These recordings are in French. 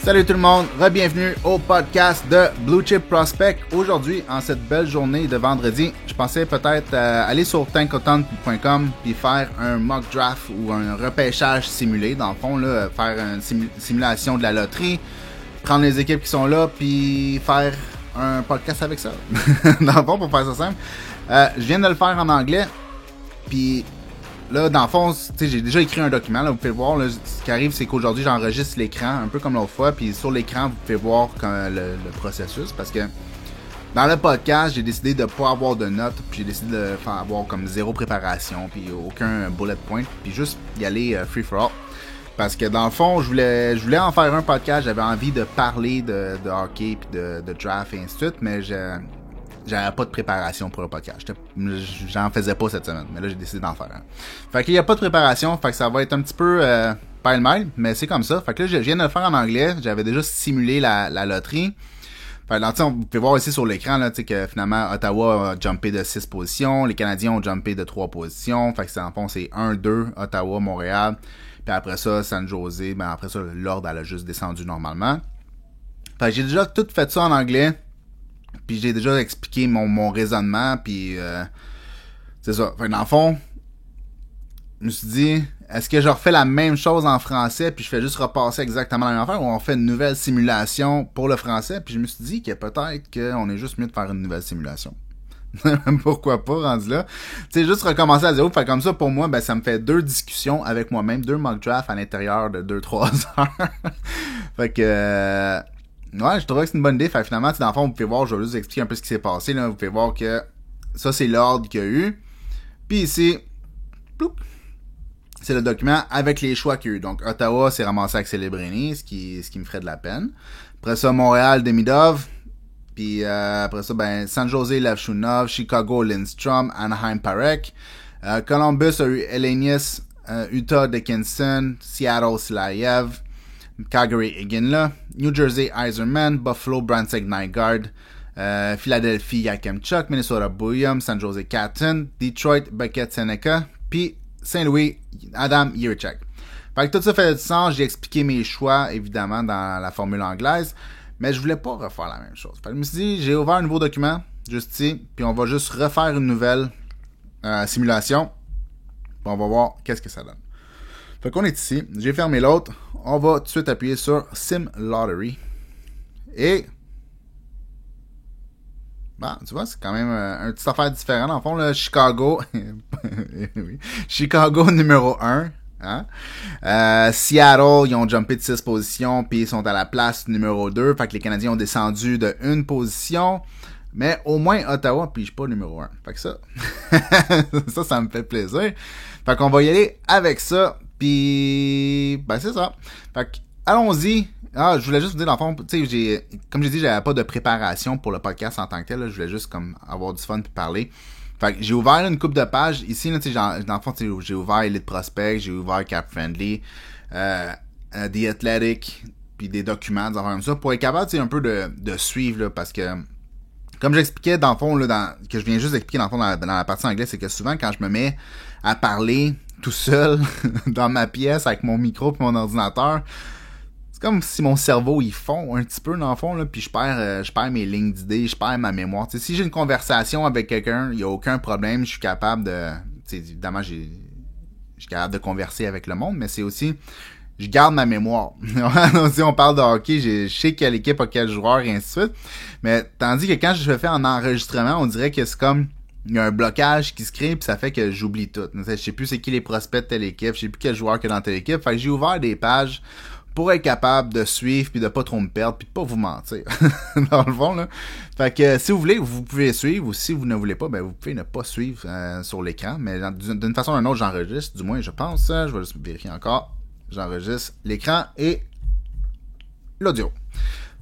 Salut tout le monde, bienvenue au podcast de Blue Chip Prospect. Aujourd'hui, en cette belle journée de vendredi, je pensais peut-être aller sur tankotant.com puis faire un mock draft ou un repêchage simulé, dans le fond, là, faire une simulation de la loterie, prendre les équipes qui sont là puis faire un podcast avec ça. Dans le fond, pour faire ça simple. Je viens de le faire en anglais, puis là, dans le fond, j'ai déjà écrit un document, là, vous pouvez voir, là, ce qui arrive, c'est qu'aujourd'hui, j'enregistre l'écran, un peu comme l'autre fois, puis sur l'écran, vous pouvez voir le processus, parce que dans le podcast, j'ai décidé de ne pas avoir de notes, puis j'ai décidé de faire avoir comme zéro préparation, puis aucun bullet point, puis juste y aller free for all. Parce que dans le fond, je voulais en faire un podcast, j'avais envie de parler de hockey, puis de draft et ainsi de suite, mais j'avais pas de préparation pour le podcast. J'en faisais pas cette semaine, mais là j'ai décidé d'en faire un. Fait qu'il y a pas de préparation, fait que ça va être un petit peu pile-mile, mais c'est comme ça. Fait que là je viens de le faire en anglais, j'avais déjà simulé la loterie. Fait que là, vous pouvez voir ici sur l'écran là, que finalement Ottawa a jumpé de 6 positions, les Canadiens ont jumpé de 3 positions. Fait que en fond c'est 1-2, Ottawa, Montréal. Puis après ça, San Jose, ben après ça, l'ordre elle a juste descendu normalement. Fait que j'ai déjà tout fait ça en anglais. Puis j'ai déjà expliqué mon raisonnement, puis c'est ça. Fait que dans le fond, je me suis dit, est-ce que je refais la même chose en français, puis je fais juste repasser exactement la même affaire, ou on fait une nouvelle simulation pour le français, puis je me suis dit que peut-être qu'on est juste mieux de faire une nouvelle simulation. Pourquoi pas, rendu là. Tu sais, juste recommencer à zéro, fait comme ça, pour moi, ben ça me fait 2 discussions avec moi-même, 2 mock drafts à l'intérieur de 2-3 heures. Fait que... ouais, je trouvais que c'est une bonne idée. Fait que finalement, dans le fond, vous pouvez voir, je vais juste expliquer un peu ce qui s'est passé. Là. Vous pouvez voir que ça, c'est l'ordre qu'il y a eu. Puis ici, ploup, c'est le document avec les choix qu'il y a eu. Donc, Ottawa s'est ramassé avec Celebrini, ce qui me ferait de la peine. Après ça, Montréal, Demidov. Puis après ça, ben San Jose, Levchunov, Chicago, Lindstrom, Anaheim, Parek. Columbus a eu Elenius, Utah, Dickinson, Seattle, Silayev. Calgary, Iginla, New Jersey, Yzerman, Buffalo, Branteg, Nygaard, Philadelphie, Yakemchuk, Minnesota, Bouillum, San Jose, Catton, Detroit, Beckett, Seneca, puis Saint-Louis, Adam Yerichek. Fait que tout ça fait du sens, j'ai expliqué mes choix, évidemment, dans la formule anglaise, mais je voulais pas refaire la même chose. Fait que je me suis dit, j'ai ouvert un nouveau document, juste ici, puis on va juste refaire une nouvelle simulation, puis on va voir qu'est-ce que ça donne. Fait qu'on est ici, j'ai fermé l'autre, on va tout de suite appuyer sur Sim Lottery. Et, bah, tu vois, c'est quand même une petite affaire différente. En fond, là, Chicago, oui. Chicago numéro 1. Hein? Seattle, ils ont jumpé de 6 positions, puis ils sont à la place numéro 2. Fait que les Canadiens ont descendu de 1 position. Mais au moins, Ottawa pige pas numéro 1. Fait que ça, ça me fait plaisir. Fait qu'on va y aller avec ça. Puis, ben c'est ça. Fait que, allons-y. Ah, je voulais juste vous dire, dans le fond, tu sais, comme j'ai dit, j'avais pas de préparation pour le podcast en tant que tel. Là. Je voulais juste comme avoir du fun puis parler. Fait que j'ai ouvert là, une couple de pages. Ici, là, tu sais, dans le fond, j'ai ouvert Elite Prospect, j'ai ouvert Cap Friendly, The Athletic, puis des documents, des affaires comme ça, pour être capable, tu sais, un peu de suivre, là, parce que, comme j'expliquais, dans le fond, là, que je viens juste d'expliquer, dans le fond, dans la partie anglaise, c'est que souvent, quand je me mets à parler tout seul dans ma pièce avec mon micro et mon ordinateur, c'est comme si mon cerveau il fond un petit peu dans le fond là, puis je perds mes lignes d'idées, je perds ma mémoire. T'sais, si j'ai une conversation avec quelqu'un, il y a aucun problème, je suis capable de, évidemment je suis capable de converser avec le monde, mais c'est aussi je garde ma mémoire. Si on parle de hockey, je sais quelle équipe a quel joueur et ainsi de suite. Mais tandis que quand je le fais en enregistrement, on dirait que c'est comme il y a un blocage qui se crée puis ça fait que j'oublie tout. Je sais plus c'est qui les prospects de telle équipe, je sais plus quel joueur qu'il y a dans telle équipe. Fait que j'ai ouvert des pages pour être capable de suivre puis de pas trop me perdre puis de pas vous mentir. Dans le fond là. Fait que si vous voulez, vous pouvez suivre, ou si vous ne voulez pas, ben vous pouvez ne pas suivre sur l'écran, mais d'une façon ou d'une autre, j'enregistre, du moins je pense, je vais juste vérifier encore. J'enregistre l'écran et l'audio.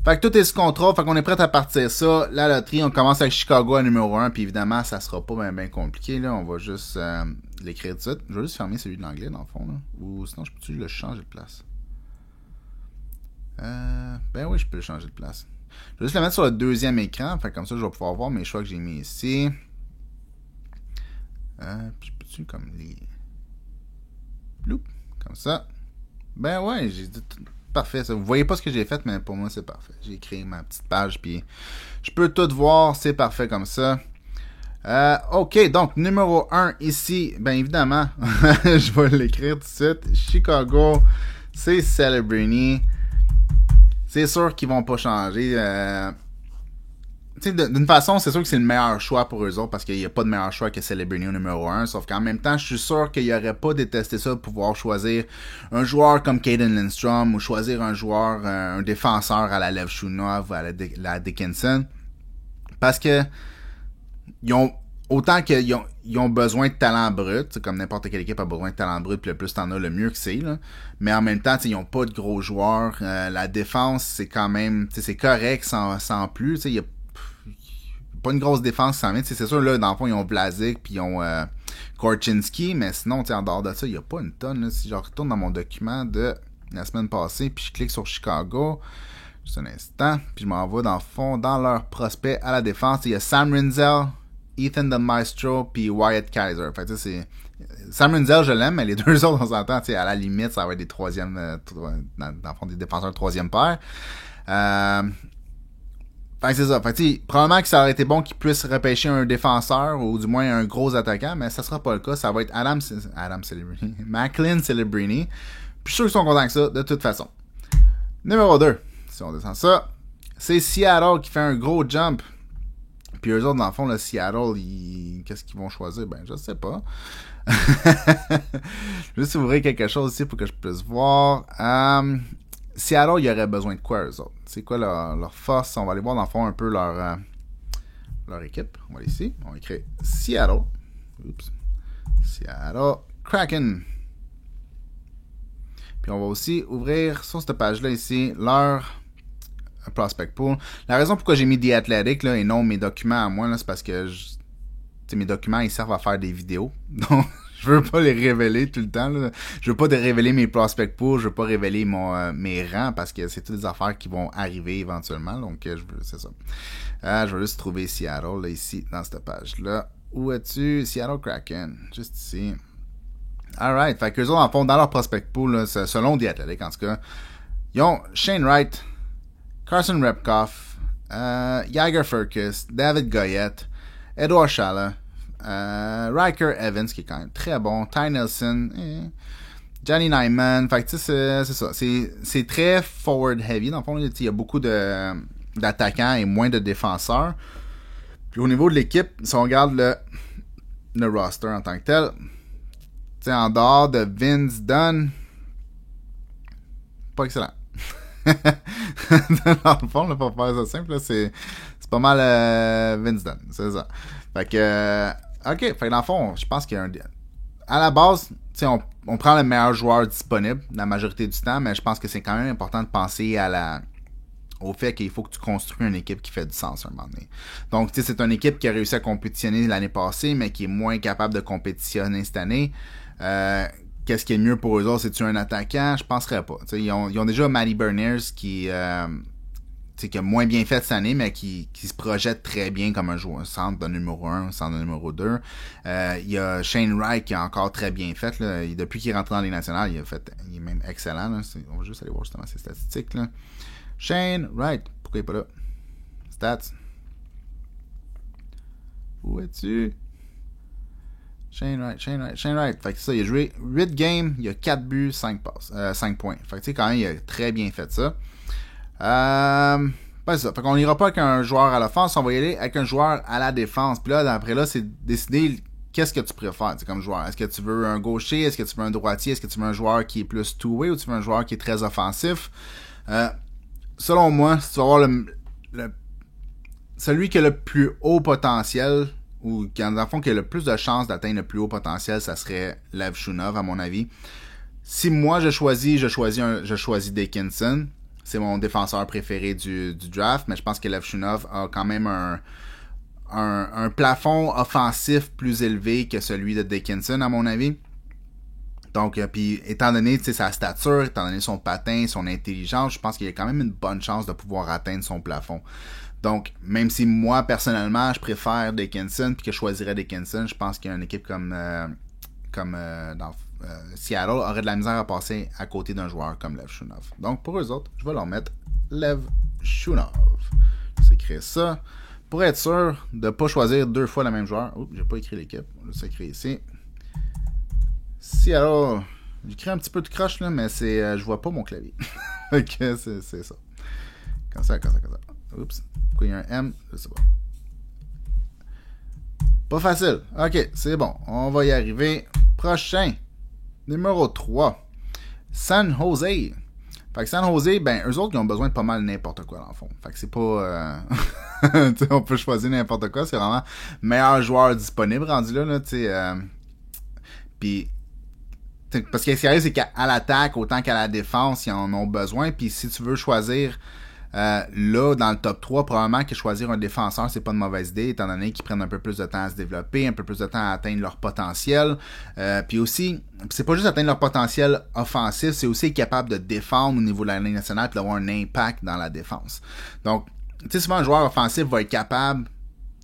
Fait que tout est sous contrôle, fait qu'on est prêt à partir ça. La loterie, on commence avec Chicago à numéro 1, puis évidemment, ça sera pas bien compliqué, là. On va juste l'écrire tout de suite. Je vais juste fermer celui de l'anglais, dans le fond, là. Ou sinon, je peux-tu le changer de place? Ben oui, je peux le changer de place. Je vais juste le mettre sur le deuxième écran, fait que comme ça, je vais pouvoir voir mes choix que j'ai mis ici. Puis je peux-tu comme les... Bloup, comme ça. Ben ouais, j'ai dit... parfait. Ça. Vous voyez pas ce que j'ai fait, mais pour moi, c'est parfait. J'ai créé ma petite page, puis je peux tout voir. C'est parfait comme ça. OK, donc, numéro 1 ici, bien évidemment, je vais l'écrire tout de suite. Chicago, c'est Celebrini. C'est sûr qu'ils vont pas changer. D'une façon, c'est sûr que c'est le meilleur choix pour eux autres parce qu'il n'y a pas de meilleur choix que Celebrini au numéro 1. Sauf qu'en même temps, je suis sûr qu'ils n'auraient pas détesté ça de pouvoir choisir un joueur comme Caden Lindstrom ou choisir un joueur, un défenseur à la Levchunov ou à la Dickinson. Parce que autant qu'ils ont besoin de talent brut, comme n'importe quelle équipe a besoin de talent brut, puis le plus t'en as, le mieux que c'est. Là. Mais en même temps, ils n'ont pas de gros joueurs. La défense, c'est quand même, c'est correct sans plus. Il y a pas une grosse défense sans mettre. C'est sûr, là, dans le fond, ils ont Vlasic puis ils ont Korchinski, mais sinon, en dehors de ça, il n'y a pas une tonne. Là. Si je retourne dans mon document de la semaine passée, puis je clique sur Chicago, juste un instant, puis je m'en vais dans le fond, dans leur prospect à la défense, il y a Sam Rinzel, Ethan the Maestro, puis Wyatt Kaiser. Fait que c'est... Sam Rinzel, je l'aime, mais les deux autres, on s'entend, à la limite, ça va être des troisièmes, dans le fond, des défenseurs de troisième paire. Fait que c'est ça. Fait que probablement que ça aurait été bon qu'ils puissent repêcher un défenseur ou du moins un gros attaquant, mais ça sera pas le cas. Ça va être Adam Celebrini. Macklin Celebrini. Puis je suis sûr qu'ils sont contents que ça, de toute façon. Numéro 2, si on descend ça, c'est Seattle qui fait un gros jump. Puis eux autres, dans le fond, le Seattle, qu'est-ce qu'ils vont choisir? Ben, je sais pas. Juste ouvrir quelque chose ici pour que je puisse voir. Seattle, il y aurait besoin de quoi, eux autres? C'est quoi leur force? On va aller voir, dans le fond, un peu leur équipe. On va aller ici. On va écrire Seattle. Oups. Seattle Kraken. Puis on va aussi ouvrir sur cette page-là ici leur prospect pool. La raison pourquoi j'ai mis The Athletic là, et non mes documents à moi, là, c'est parce que mes documents ils servent à faire des vidéos. Donc je veux pas les révéler tout le temps. Là. Je veux pas révéler mes prospect pools, je veux pas révéler mes rangs parce que c'est toutes des affaires qui vont arriver éventuellement. Donc c'est ça. Je vais juste trouver Seattle là, ici dans cette page-là. Où es-tu? Seattle Kraken. Juste ici. Alright. Fait qu'eux autres, en fond, dans leur prospect pool, là, selon The Athletic, en tout cas, ils ont Shane Wright, Carson Repkoff, Jagger Furcus, David Goyette, Edouard Chala, Riker Evans, qui est quand même très bon, Ty Nelson, Johnny Nyman. Fait que c'est ça. C'est très forward heavy. Dans le fond, il y a beaucoup d'attaquants et moins de défenseurs. Puis au niveau de l'équipe, si on regarde le roster en tant que tel, en dehors de Vince Dunn, pas excellent. Dans le fond, là, pour faire ça simple, là, c'est pas mal Vince Dunn, c'est ça. Fait que, OK, fait que dans le fond, je pense qu'il y a à la base, on prend le meilleur joueur disponible la majorité du temps, mais je pense que c'est quand même important de penser au fait qu'il faut que tu construis une équipe qui fait du sens à un moment donné. Donc, c'est une équipe qui a réussi à compétitionner l'année passée, mais qui est moins capable de compétitionner cette année. Qu'est-ce qui est mieux pour eux autres? C'est-tu un attaquant? Je penserais pas. Ils ont déjà Matty Beniers qui a moins bien fait cette année, mais qui se projette très bien comme un joueur, un centre de numéro 1, un centre de numéro 2. Il y a Shane Wright qui a encore très bien fait. Là. Depuis qu'il est rentré dans les nationales, il est même excellent. Là. On va juste aller voir justement ses statistiques. Là. Shane Wright, pourquoi il n'est pas là? Stats. Où es-tu? Shane Wright. Fait que ça, il a joué 8 games, il a 4 buts, 5 passes, 5 points. Fait que quand même, il a très bien fait ça. C'est ça. Fait qu'on n'ira pas avec un joueur à l'offense, on va y aller avec un joueur à la défense. Puis là, après là, c'est décider qu'est-ce que tu préfères comme joueur. Est-ce que tu veux un gaucher? Est-ce que tu veux un droitier? Est-ce que tu veux un joueur qui est plus two-way ou tu veux un joueur qui est très offensif? Selon moi, si tu vas avoir celui qui a le plus haut potentiel ou qui, dans le fond, qui a le plus de chances d'atteindre le plus haut potentiel, ça serait Levchunov, à mon avis. Si moi, je choisis Dickinson. C'est mon défenseur préféré du draft, mais je pense que Levchunov a quand même un plafond offensif plus élevé que celui de Dickinson, à mon avis. Donc, puis étant donné sa stature, étant donné son patin, son intelligence, je pense qu'il y a quand même une bonne chance de pouvoir atteindre son plafond. Donc, même si moi, personnellement, je préfère Dickinson puis que je choisirais Dickinson, je pense qu'il y a une équipe comme comme Seattle aurait de la misère à passer à côté d'un joueur comme Lev Shunov. Donc, pour eux autres, je vais leur mettre Lev Shunov. Je vais écrire ça. Pour être sûr de ne pas choisir 2 fois le même joueur. Oups, j'ai pas écrit l'équipe. Je vais écrire ici. Seattle. J'écris un petit peu de croche, là, mais je vois pas mon clavier. Ok, c'est ça. Comme ça. Oups. Pourquoi il y a un M? Je sais pas. Pas facile. Ok, c'est bon. On va y arriver. Prochain. Numéro 3. San Jose. Fait que San Jose, ben, eux autres, ils ont besoin de pas mal n'importe quoi, dans le fond. Fait que c'est pas... on peut choisir n'importe quoi. C'est vraiment meilleur joueur disponible rendu là, tu sais. Puis... Parce que ce qui arrive, c'est qu'à l'attaque, autant qu'à la défense, ils en ont besoin. Puis si tu veux choisir là, dans le top 3, probablement que choisir un défenseur, c'est pas une mauvaise idée, étant donné qu'ils prennent un peu plus de temps à se développer, un peu plus de temps à atteindre leur potentiel. Puis aussi, c'est pas juste atteindre leur potentiel offensif, c'est aussi être capable de défendre au niveau de la Ligue nationale et d'avoir un impact dans la défense. Donc, tu sais, souvent un joueur offensif va être capable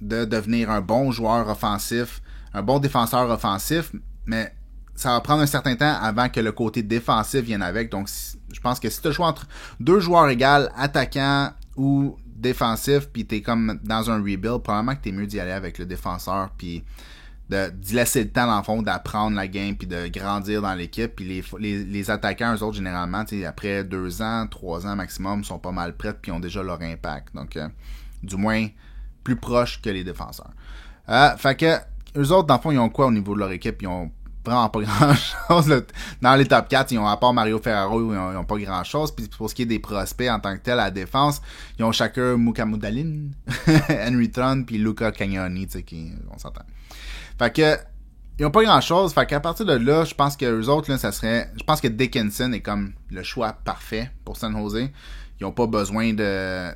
de devenir un bon joueur offensif, un bon défenseur offensif, mais ça va prendre un certain temps avant que le côté défensif vienne avec. Donc, je pense que si tu as le choix entre 2 joueurs égaux, attaquant ou défensif, puis tu es comme dans un rebuild, probablement que tu es mieux d'y aller avec le défenseur, puis d'y laisser le temps, dans le fond, d'apprendre la game, puis de grandir dans l'équipe. Puis les attaquants, eux autres, généralement, après 2 ans, 3 ans maximum, sont pas mal prêts, puis ont déjà leur impact. Donc, du moins, plus proche que les défenseurs. Fait que, eux autres, dans le fond, ils ont quoi au niveau de leur équipe? Ils ont vraiment pas grand-chose. Dans les top 4, ils ont, à part Mario Ferraro, ils ont pas grand-chose. Puis pour ce qui est des prospects en tant que tel à la défense, ils ont chacun Mukamudalin, Henry Tron, puis Luca Cagnoni, tu sais, on s'entend. Fait que, ils ont pas grand-chose. Fait qu'à partir de là, je pense que eux autres, là, ça serait... Je pense que Dickinson est comme le choix parfait pour San Jose. Ils ont pas besoin de...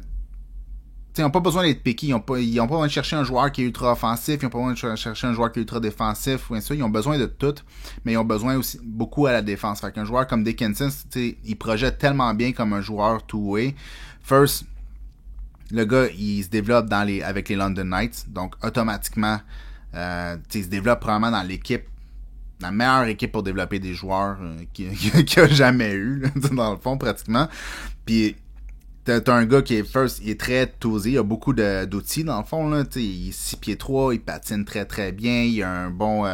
T'sais, ils n'ont pas besoin d'être piqués, ils ont pas besoin de chercher un joueur qui est ultra offensif, ils n'ont pas besoin de chercher un joueur qui est ultra défensif, ou ainsi de suite. Ils ont besoin de tout, mais ils ont besoin aussi beaucoup à la défense. Fait qu'un joueur comme Dickinson, il projette tellement bien comme un joueur two-way. First, le gars, il se développe avec les London Knights, donc automatiquement, il se développe probablement dans l'équipe, la meilleure équipe pour développer des joueurs qu'il a jamais eu, là, dans le fond, pratiquement. Puis, t'as un gars qui il est très toasé, il a beaucoup d'outils dans le fond, là, il est 6 pieds 3, il patine très très bien, il a un bon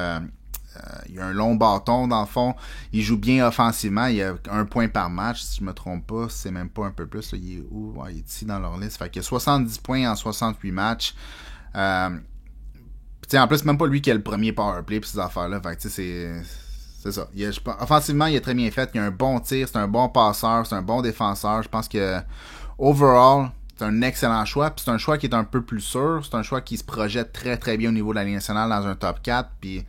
il a un long bâton dans le fond, il joue bien offensivement, il a 1 point par match, si je me trompe pas, c'est même pas un peu plus, là, il est où? Ouais, il est ici dans leur liste, fait qu'il a 70 points en 68 matchs. En plus, même pas lui qui a le premier powerplay pis ces affaires-là, fait que c'est ça. Offensivement, il est très bien fait. Il a un bon tir, c'est un bon passeur, c'est un bon défenseur. Je pense que, overall, c'est un excellent choix. Puis c'est un choix qui est un peu plus sûr. C'est un choix qui se projette très très bien au niveau de la Ligue nationale dans un top 4. Puis,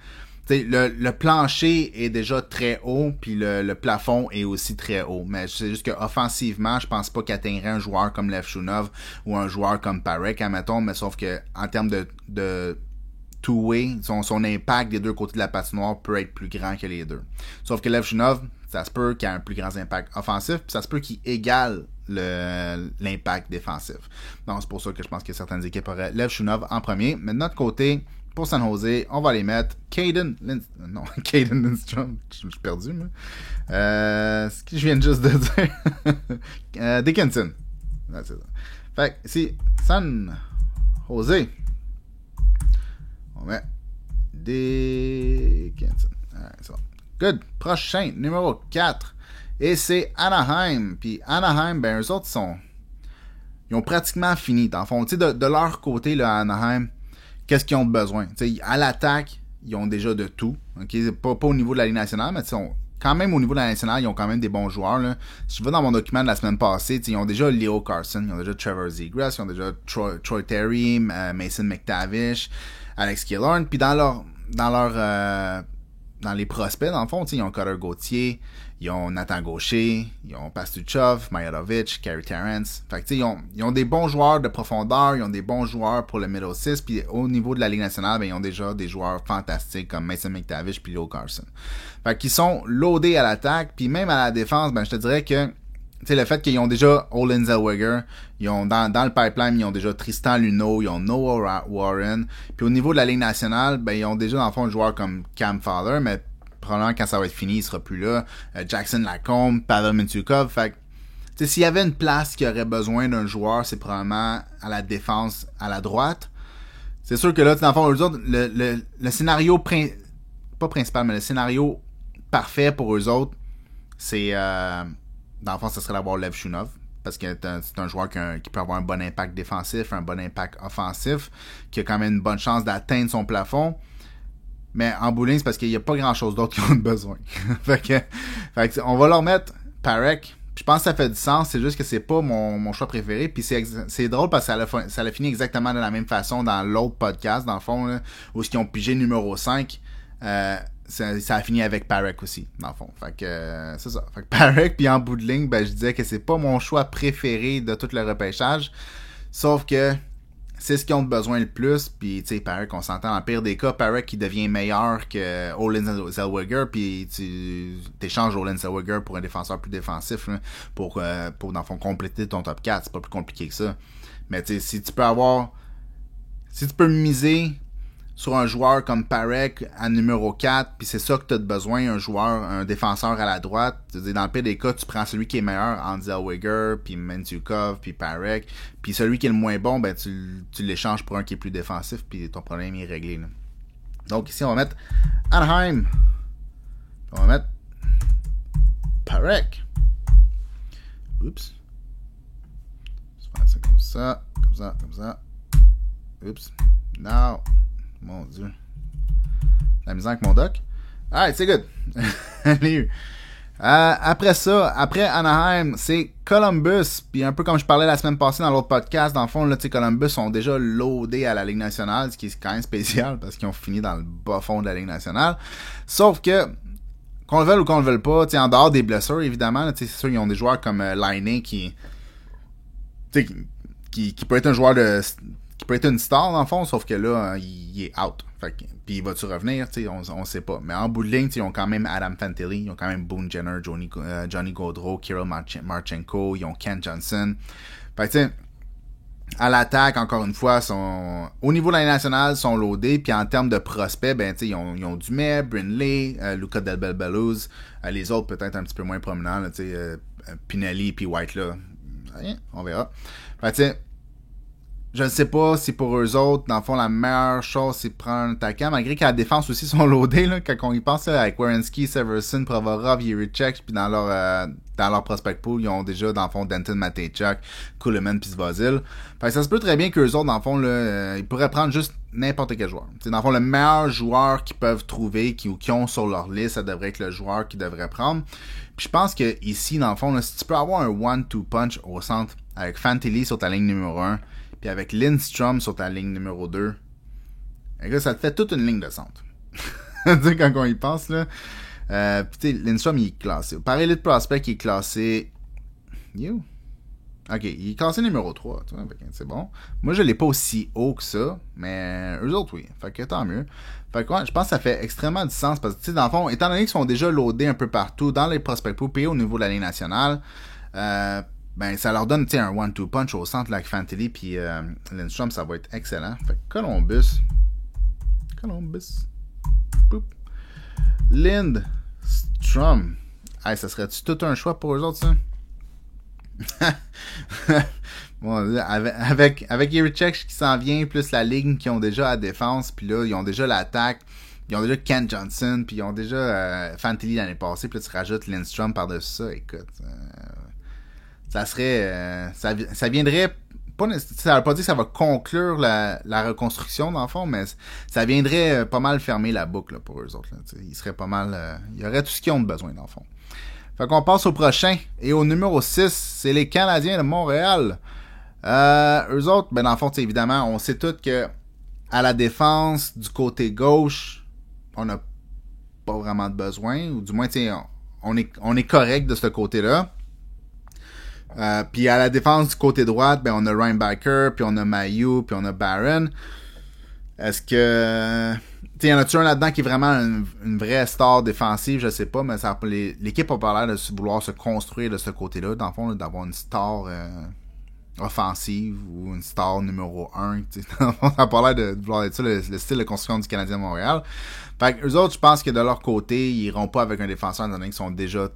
le plancher est déjà très haut. Puis le plafond est aussi très haut. Mais c'est juste qu'offensivement, je pense pas qu'il atteindrait un joueur comme Lev Shunov ou un joueur comme Parek, admettons. Mais sauf que, en termes de two-way, son impact des deux côtés de la patinoire peut être plus grand que les deux. Sauf que Lev Shunov, ça se peut qu'il ait un plus grand impact offensif, puis ça se peut qu'il égale l'impact défensif. Donc c'est pour ça que je pense que certaines équipes auraient Lev Shunov en premier. Mais de notre côté, pour San Jose, on va les mettre Caden Lindstrom. Je suis perdu, moi. Ce que je viens juste de dire. Dickinson. C'est ça. Fait que ici, San Jose. On met Dickinson. C'est bon. Good. Prochain, numéro 4. Et c'est Anaheim. Puis Anaheim, ben eux autres, ils ont pratiquement fini. Dans le fond, tu sais, de leur côté, là, Anaheim, qu'est-ce qu'ils ont besoin? Tu sais, à l'attaque, ils ont déjà de tout. Okay? Pas au niveau de la Ligue nationale, mais quand même au niveau de la Ligue nationale, ils ont quand même des bons joueurs. Là. Si tu vas dans mon document de la semaine passée, ils ont déjà Leo Carson, ils ont déjà Trevor Zegras, ils ont déjà Troy Terry, Mason McTavish, Alex Killorn. Puis dans les prospects, dans le fond, ils ont Cutter Gauthier, ils ont Nathan Gaucher, ils ont Pastuchov, Majarovic, Carey Terrence. Fait que, ils ont des bons joueurs de profondeur, ils ont des bons joueurs pour le middle 6, puis au niveau de la Ligue nationale, ben, ils ont déjà des joueurs fantastiques comme Mason McTavish puis Leo Carson. Fait qu'ils sont loadés à l'attaque, puis même à la défense, ben je te dirais que le fait qu'ils ont déjà Olin Zellweger, ils ont dans le pipeline, ils ont déjà Tristan Luneau, ils ont Noah Warren, puis au niveau de la Ligue nationale, ben ils ont déjà dans le fond un joueur comme Cam Fowler, mais probablement quand ça va être fini, il sera plus là. Jackson Lacombe, Pavel Mintyukov. Fait que, s'il y avait une place qui aurait besoin d'un joueur, c'est probablement à la défense, à la droite. C'est sûr que là, dans le fond, eux autres, le scénario pas principal, mais le scénario parfait pour eux autres, c'est dans le fond, ce serait d'avoir Lev Shunov. Parce que c'est un joueur qui peut avoir un bon impact défensif, un bon impact offensif, qui a quand même une bonne chance d'atteindre son plafond. Mais en bowling, c'est parce qu'il n'y a pas grand-chose d'autre qu'ils ont besoin. fait que on va leur mettre Parekh. Je pense que ça fait du sens, c'est juste que c'est pas mon choix préféré. Puis c'est drôle parce que ça l'a fini exactement de la même façon dans l'autre podcast, dans le fond, là, où ils ont pigé numéro 5. Ça a fini avec Parekh aussi, dans le fond. Fait que c'est ça. Fait que Parekh, puis en bout de ligne, je disais que c'est pas mon choix préféré de tout le repêchage. Sauf que c'est ce qu'ils ont besoin le plus. Puis, tu sais, Parekh, on s'entend. En pire des cas, Parekh qui devient meilleur que Olen Zellweger. Puis, tu échanges Olen Zellweger pour un défenseur plus défensif, là, pour dans le fond, compléter ton top 4. C'est pas plus compliqué que ça. Mais, tu sais, si tu peux miser sur un joueur comme Parekh à numéro 4, puis c'est ça que tu as besoin, un défenseur à la droite. Dans le pire des cas, tu prends celui qui est meilleur, entre Zellweger, puis Mintyukov, puis Parekh, puis celui qui est le moins bon, tu l'échanges pour un qui est plus défensif, puis ton problème est réglé. Là. Donc ici, on va mettre Anaheim. On va mettre Parekh. Oups. Je vais faire ça comme ça, comme ça, comme ça. Oups. Now. Mon Dieu. La misère avec mon doc. Alright, c'est good. Après ça, après Anaheim, c'est Columbus. Puis un peu comme je parlais la semaine passée dans l'autre podcast, dans le fond, là, Columbus sont déjà loadés à la Ligue nationale, ce qui est quand même spécial parce qu'ils ont fini dans le bas fond de la Ligue nationale. Sauf que, qu'on le veuille ou qu'on le veuille pas, en dehors des blessures, évidemment, c'est sûr, ils ont des joueurs comme Laine qui peut être un joueur qui peut être une star dans le fond, sauf que là, il est out. Puis il va-tu revenir? On sait pas. Mais en bout de ligne, ils ont quand même Adam Fantilli, ils ont quand même Boone Jenner, Johnny Gaudreau, Kirill Marchenko, ils ont Ken Johnson. Fait que à l'attaque, encore une fois, au niveau de la nationale, sont loadés. Puis en termes de prospects, ils ont Dumais, Brindley, Luca Del Belbeluz. Les autres, peut-être un petit peu moins prominents, là, Pinelli puis White, là. Rien, on verra. Fait que je ne sais pas si pour eux autres, dans le fond, la meilleure chose, c'est de prendre un attaquant, malgré que la défense aussi sont loadés, là, quand on y pense, là, avec Werenski, Severson, Provorov, Yerichek, puis dans leur prospect pool, ils ont déjà, dans le fond, Denton, Matejchuk, Kuleman, puis Svozil. Fait que ça se peut très bien qu'eux autres, dans le fond, là, ils pourraient prendre juste n'importe quel joueur. T'sais, dans le fond, le meilleur joueur qu'ils peuvent trouver, qui ont sur leur liste, ça devrait être le joueur qu'ils devraient prendre. Puis je pense que ici, dans le fond, là, si tu peux avoir un 1-2 punch au centre, avec Fantilli sur ta ligne numéro 1, puis avec Lindstrom sur ta ligne numéro 2, ça te fait toute une ligne de centre. Tu sais, quand on y pense, là. Puis tu sais, Lindstrom, il est classé. Par Elite Prospect, il est classé... Ok, il est classé numéro 3. Tu vois, c'est bon. Moi, je l'ai pas aussi haut que ça, mais eux autres, oui. Fait que tant mieux. Fait que ouais, je pense que ça fait extrêmement du sens, parce que, tu sais, dans le fond, étant donné qu'ils sont déjà loadés un peu partout, dans les prospects pools, puis au niveau de la ligne nationale, ça leur donne un 1-2 punch au centre, là, avec Fantilli puis Lindstrom, ça va être excellent. Fait que Columbus. Boop. Lindstrom. Hey, ça serait-tu tout un choix pour eux autres, ça? Bon, avec Yerichek qui s'en vient, plus la ligne qui ont déjà la défense, puis là, ils ont déjà l'attaque. Ils ont déjà Ken Johnson, puis ils ont déjà Fantilli l'année passée, puis là, tu rajoutes Lindstrom par-dessus ça. Écoute, ça serait... ça viendrait... Ça veut pas dire que ça va conclure la reconstruction, dans le fond, mais ça viendrait pas mal fermer la boucle là, pour eux autres. Là, ils seraient pas mal... il y aurait tout ce qu'ils ont besoin, dans le fond. Fait qu'on passe au prochain. Et au numéro 6, c'est les Canadiens de Montréal. Eux autres, dans le fond, évidemment, on sait tous que à la défense, du côté gauche, on n'a pas vraiment de besoin. Ou du moins, on est correct de ce côté-là. Puis à la défense du côté droite, on a Reinbacher, puis on a Mailloux, puis on a Barron. Est-ce que... y en a-tu un là-dedans qui est vraiment une vraie star défensive? Je sais pas, mais l'équipe a pas l'air de vouloir se construire de ce côté-là. Dans le fond, là, d'avoir une star... offensive ou une star numéro 1. On a pas l'air de vouloir être ça, le style de construction du Canadien de Montréal. Fait que eux autres, je pense que de leur côté, ils iront pas avec un défenseur étant donné qu'ils sont déjà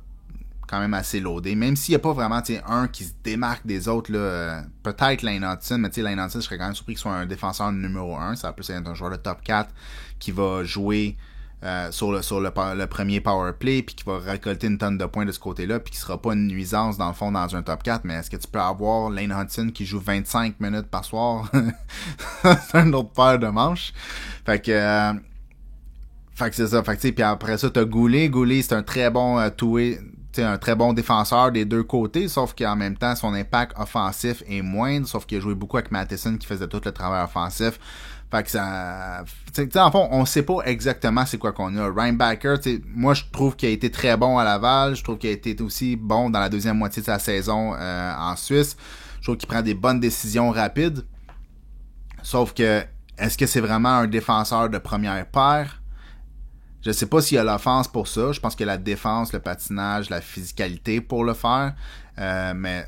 quand même assez loadés. Même s'il n'y a pas vraiment un qui se démarque des autres, là, peut-être Lane Hutson, mais Lane Hutson, je serais quand même surpris qu'il soit un défenseur numéro 1. Ça va plus être un joueur de top 4 qui va jouer sur le premier power play, puis qui va récolter une tonne de points de ce côté-là, puis qui sera pas une nuisance dans le fond dans un top 4, mais est-ce que tu peux avoir Lane Hutson qui joue 25 minutes par soir? C'est une autre paire de manches. Fait que c'est ça. Fait que puis après ça, t'as Goulet. Goulet, c'est un très bon un très bon défenseur des deux côtés, sauf qu'en même temps, son impact offensif est moindre, sauf qu'il a joué beaucoup avec Matheson qui faisait tout le travail offensif. Fait que ça... en fond, on sait pas exactement c'est quoi qu'on a. Ryan Backer, moi, je trouve qu'il a été très bon à Laval. Je trouve qu'il a été aussi bon dans la deuxième moitié de sa saison en Suisse. Je trouve qu'il prend des bonnes décisions rapides. Sauf que, est-ce que c'est vraiment un défenseur de première paire? Je sais pas s'il y a l'offense pour ça. Je pense qu'il y a la défense, le patinage, la physicalité pour le faire. Mais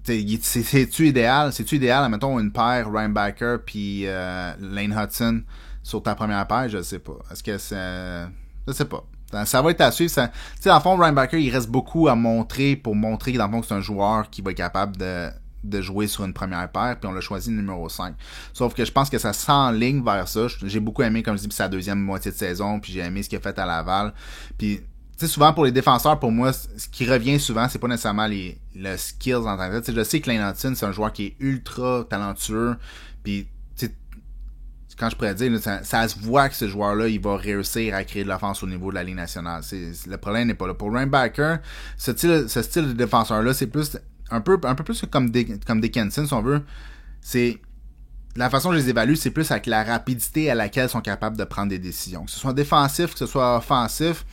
c'est-tu idéal? C'est-tu idéal, mettons, une paire Ryan Backer puis Lane Hutson sur ta première paire? Je sais pas. Est-ce que c'est... Je sais pas. Ça va être à suivre. Dans le fond, Ryan Backer, il reste beaucoup à montrer pour montrer dans le fond que c'est un joueur qui va être capable de jouer sur une première paire, puis on l'a choisi numéro 5. Sauf que je pense que ça s'enligne vers ça. J'ai beaucoup aimé, comme je dis, sa deuxième moitié de saison, puis j'ai aimé ce qu'il a fait à Laval. Puis, souvent pour les défenseurs, pour moi, ce qui revient souvent, c'est pas nécessairement le skills en tant que tel. Je sais que Lane Hutson, c'est un joueur qui est ultra talentueux, puis quand je pourrais dire, là, ça se voit que ce joueur-là, il va réussir à créer de l'offense au niveau de la Ligue nationale. Le problème n'est pas là. Pour Ryan Backer, ce style de défenseur-là, c'est plus un peu plus comme Dickinson, si on veut. C'est la façon dont je les évalue, c'est plus avec la rapidité à laquelle ils sont capables de prendre des décisions. Que ce soit défensif, que ce soit offensif,